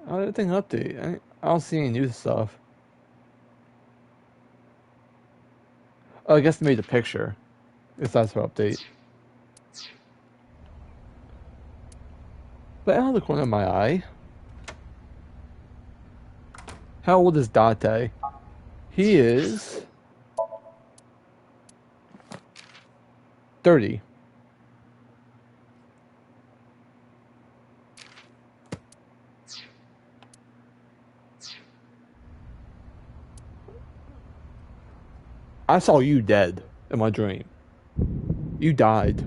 How did the thing update? I don't see any new stuff. Oh, I guess they made a picture. If that's her update. But out of the corner of my eye... How old is Date? He is... 30. I saw you dead in my dream. You died.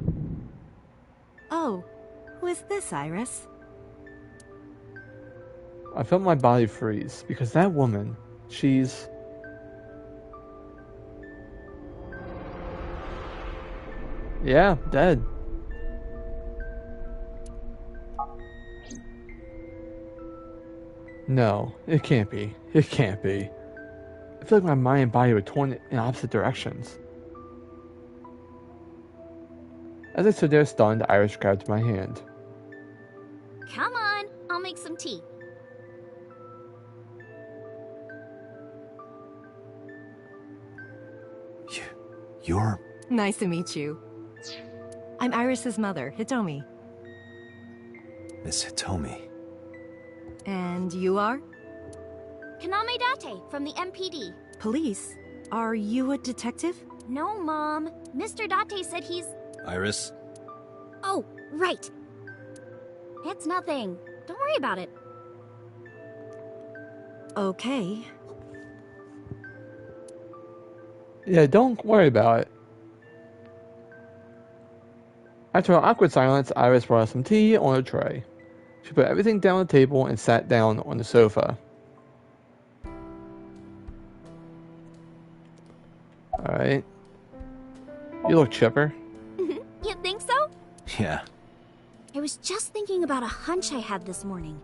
Oh, who is this, Iris? I felt my body freeze because that woman, she's... Yeah, dead. No, it can't be. It can't be. I feel like my mind and body were torn in opposite directions. As I stood there stunned, Iris grabbed my hand. Come on, I'll make some tea. You're... Nice to meet you. I'm Iris's mother, Hitomi. Miss Hitomi. And you are? Kaname Date from the MPD. Police? Are you a detective? No, Mom. Mr. Date said he's... Iris? Oh, right. It's nothing. Don't worry about it. Okay. Yeah, don't worry about it. After an awkward silence, Iris brought us some tea on a tray. She put everything down on the table and sat down on the sofa. Alright. You look chipper. You think so? Yeah. I was just thinking about a hunch I had this morning.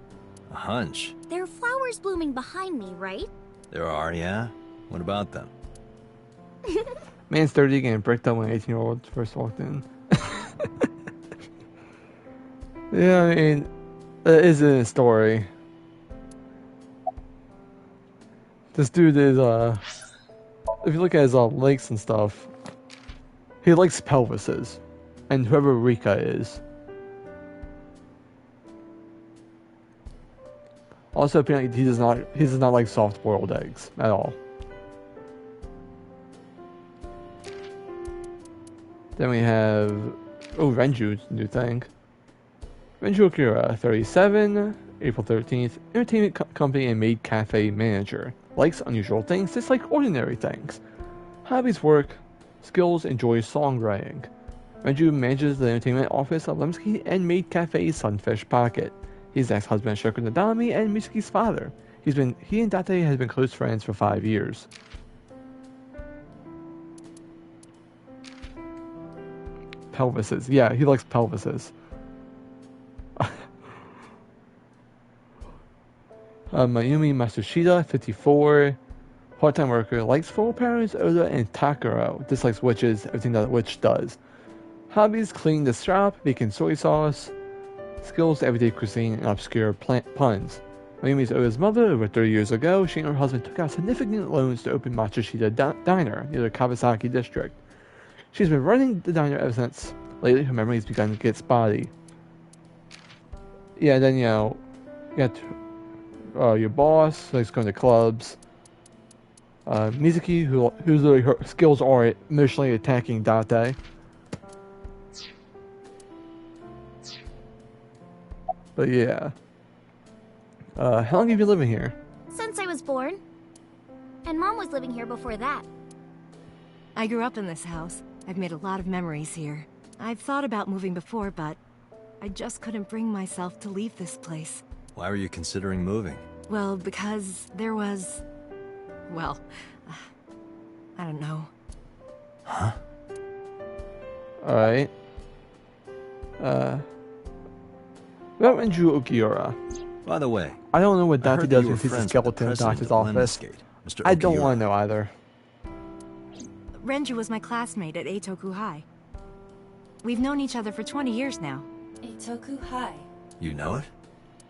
A hunch? There are flowers blooming behind me, right? There are, yeah? What about them? Man's 30 getting bricked up when an 18-year-old first walked in. Yeah, I mean, that isn't a story. This dude is, if you look at his links and stuff, he likes pelvises. And whoever Rika is. Also, apparently, he does not like soft-boiled eggs at all. Then we have, Renju's new thing. Renju Akira, 37, April 13th, entertainment company and maid cafe manager. Likes unusual things, dislikes ordinary things. Hobbies: work, skills, enjoys songwriting. Renju manages the entertainment office of Lemsky and maid cafe Sunfish Pocket. He's ex-husband Shoko Nadami and Mitsuki's father. He and Date have been close friends for 5 years. Pelvises. Yeah, he likes pelvises. Mayumi Matsushita, 54. Part-time worker. Likes full parents, Oda, and Takaro. Dislikes witches, everything that a witch does. Hobbies: cleaning the shop, making soy sauce. Skills: everyday cuisine and obscure puns. Mayumi is Oda's mother. Over 30 years ago, she and her husband took out significant loans to open Matsushita Diner near the Kawasaki district. She's been running the diner ever since. Lately, her memory's begun to get spotty. Yeah, then, you know, you got your boss, who's going to clubs. Mizuki, whose really her skills are emotionally attacking Date. But yeah. How long have you been living here? Since I was born. And Mom was living here before that. I grew up in this house. I've made a lot of memories here. I've thought about moving before, but I just couldn't bring myself to leave this place. Why were you considering moving? Well, because there was... well, I don't know. Huh? Alright. About Renju Okiura. By the way, I don't know what I Date heard does that you when were he sees a friends with the skeleton in president Date's of office. Lemniscate, Mr. I don't Okiura. want to know either. Renju was my classmate at Eitoku High. We've known each other for 20 years now. Eitoku High. You know it?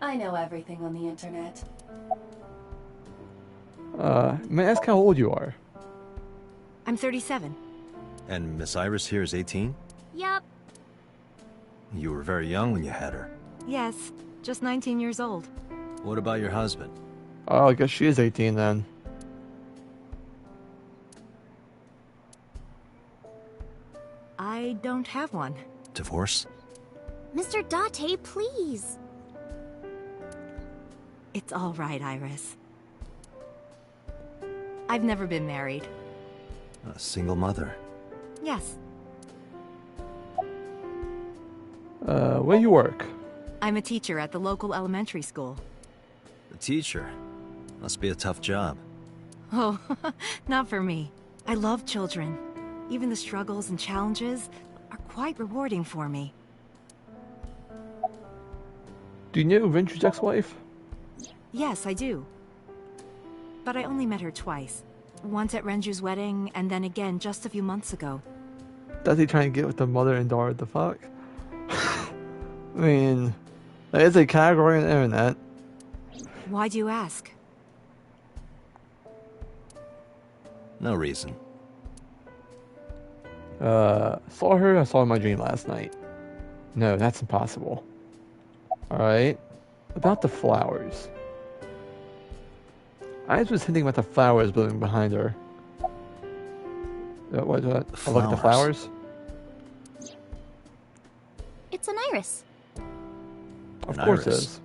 I know everything on the internet. May I ask how old you are? I'm 37. And Miss Iris here is 18? Yup. You were very young when you had her. Yes, just 19 years old. What about your husband? Oh, I guess she is 18 then. I don't have one. Divorce? Mr. Date, please. It's all right, Iris. I've never been married. A single mother. Yes, Where do you work? I'm a teacher at the local elementary school. A teacher? Must be a tough job. Oh, not for me. I love children. Even the struggles and challenges are quite rewarding for me. Do you know Renju's ex-wife? Yes, I do. But I only met her twice. Once at Renju's wedding, and then again just a few months ago. Does he trying to get with the mother and daughter? The fuck? I mean, that is a category on the internet. Why do you ask? No reason. Saw her, I saw her in my dream last night. No, that's impossible. Alright. About the flowers. I was hinting about the flowers blooming behind her. What is that? Oh, look at the flowers? It's an iris. Of An course it iris? is.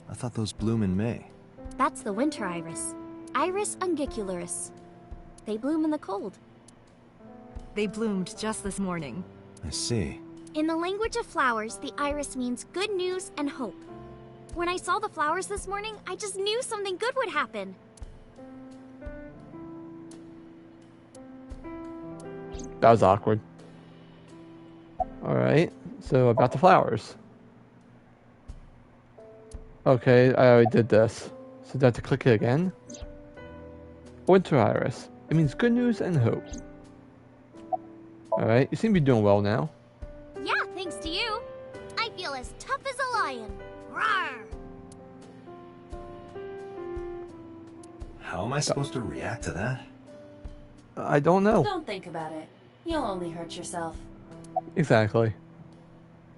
I thought those bloom in May. That's the winter iris. Iris ungicularis. They bloom in the cold. They bloomed just this morning. I see. In the language of flowers, the iris means good news and hope. When I saw the flowers this morning, I just knew something good would happen. That was awkward. Alright, so about the flowers. Okay, I already did this. So do I have to click it again? Winter iris. It means good news and hope. Alright, you seem to be doing well now. Yeah, thanks to you. I feel as tough as a lion. Rawr! How am I supposed to react to that? I don't know. Don't think about it. You'll only hurt yourself. Exactly.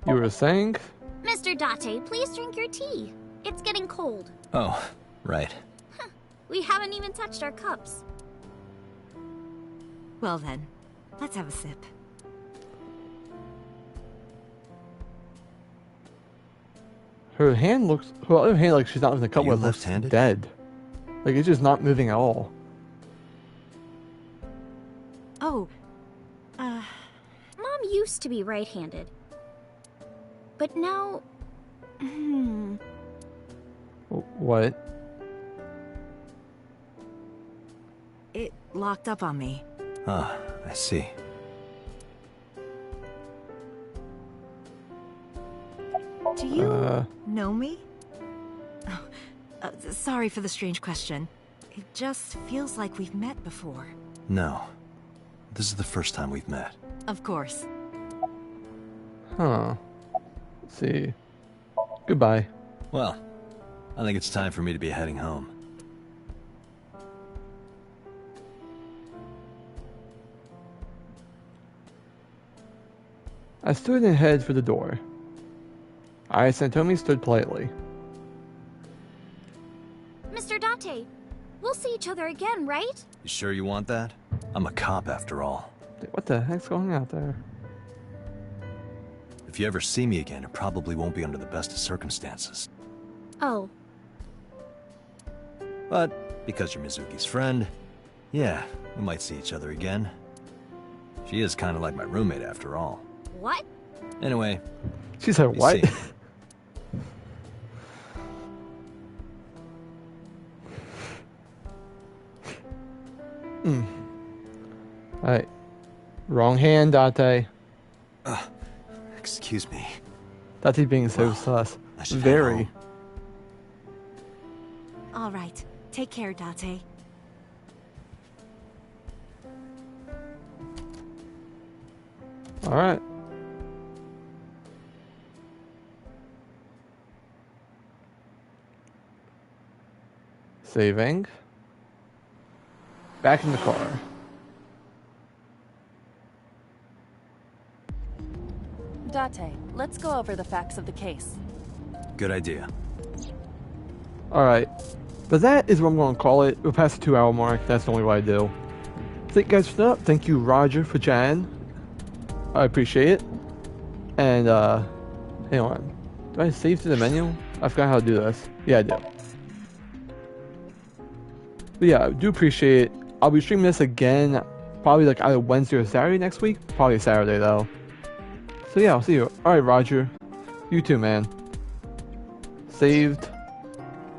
You were saying? Mr. Date, please drink your tea. It's getting cold. Oh, right. We haven't even touched our cups. Well then, let's have a sip. Her hand looks... Her other hand, like she's not in the cup you with, looks left-handed? dead. Like it's just not moving at all. Oh, Mom used to be right-handed. But now... What? it locked up on me. Ah, I see. Do you know me? Oh, sorry for the strange question. It just feels like we've met before. No. This is the first time we've met. Of course. Huh. Let's see. Goodbye. Well, I think it's time for me to be heading home. I stood and headed for the door. Santomi stood politely. Mr. Date, we'll see each other again, right? You sure you want that? I'm a cop after all. What the heck's going on out there? If you ever see me again, it probably won't be under the best of circumstances. Oh. But because you're Mizuki's friend, yeah, we might see each other again. She is kind of like my roommate after all. What? Anyway. She said what? Alright. Wrong hand, Date. Excuse me. Date being so sus. Very. All right. Take care, Date. Alright. Saving. Back in the car. Date, let's go over the facts of the case. Good idea. Alright. But that is what I'm going to call it. We're past the 2-hour mark. That's the only way I do. Thank you guys for that. Thank you, Roger, for chatting. I appreciate it. And, hang on. Do I save to the menu? I forgot how to do this. Yeah, I do. But yeah, I do appreciate it. I'll be streaming this again, probably like either Wednesday or Saturday next week. Probably Saturday, though. So yeah, I'll see you. Alright, Roger. You too, man. Saved.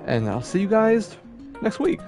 And I'll see you guys next week.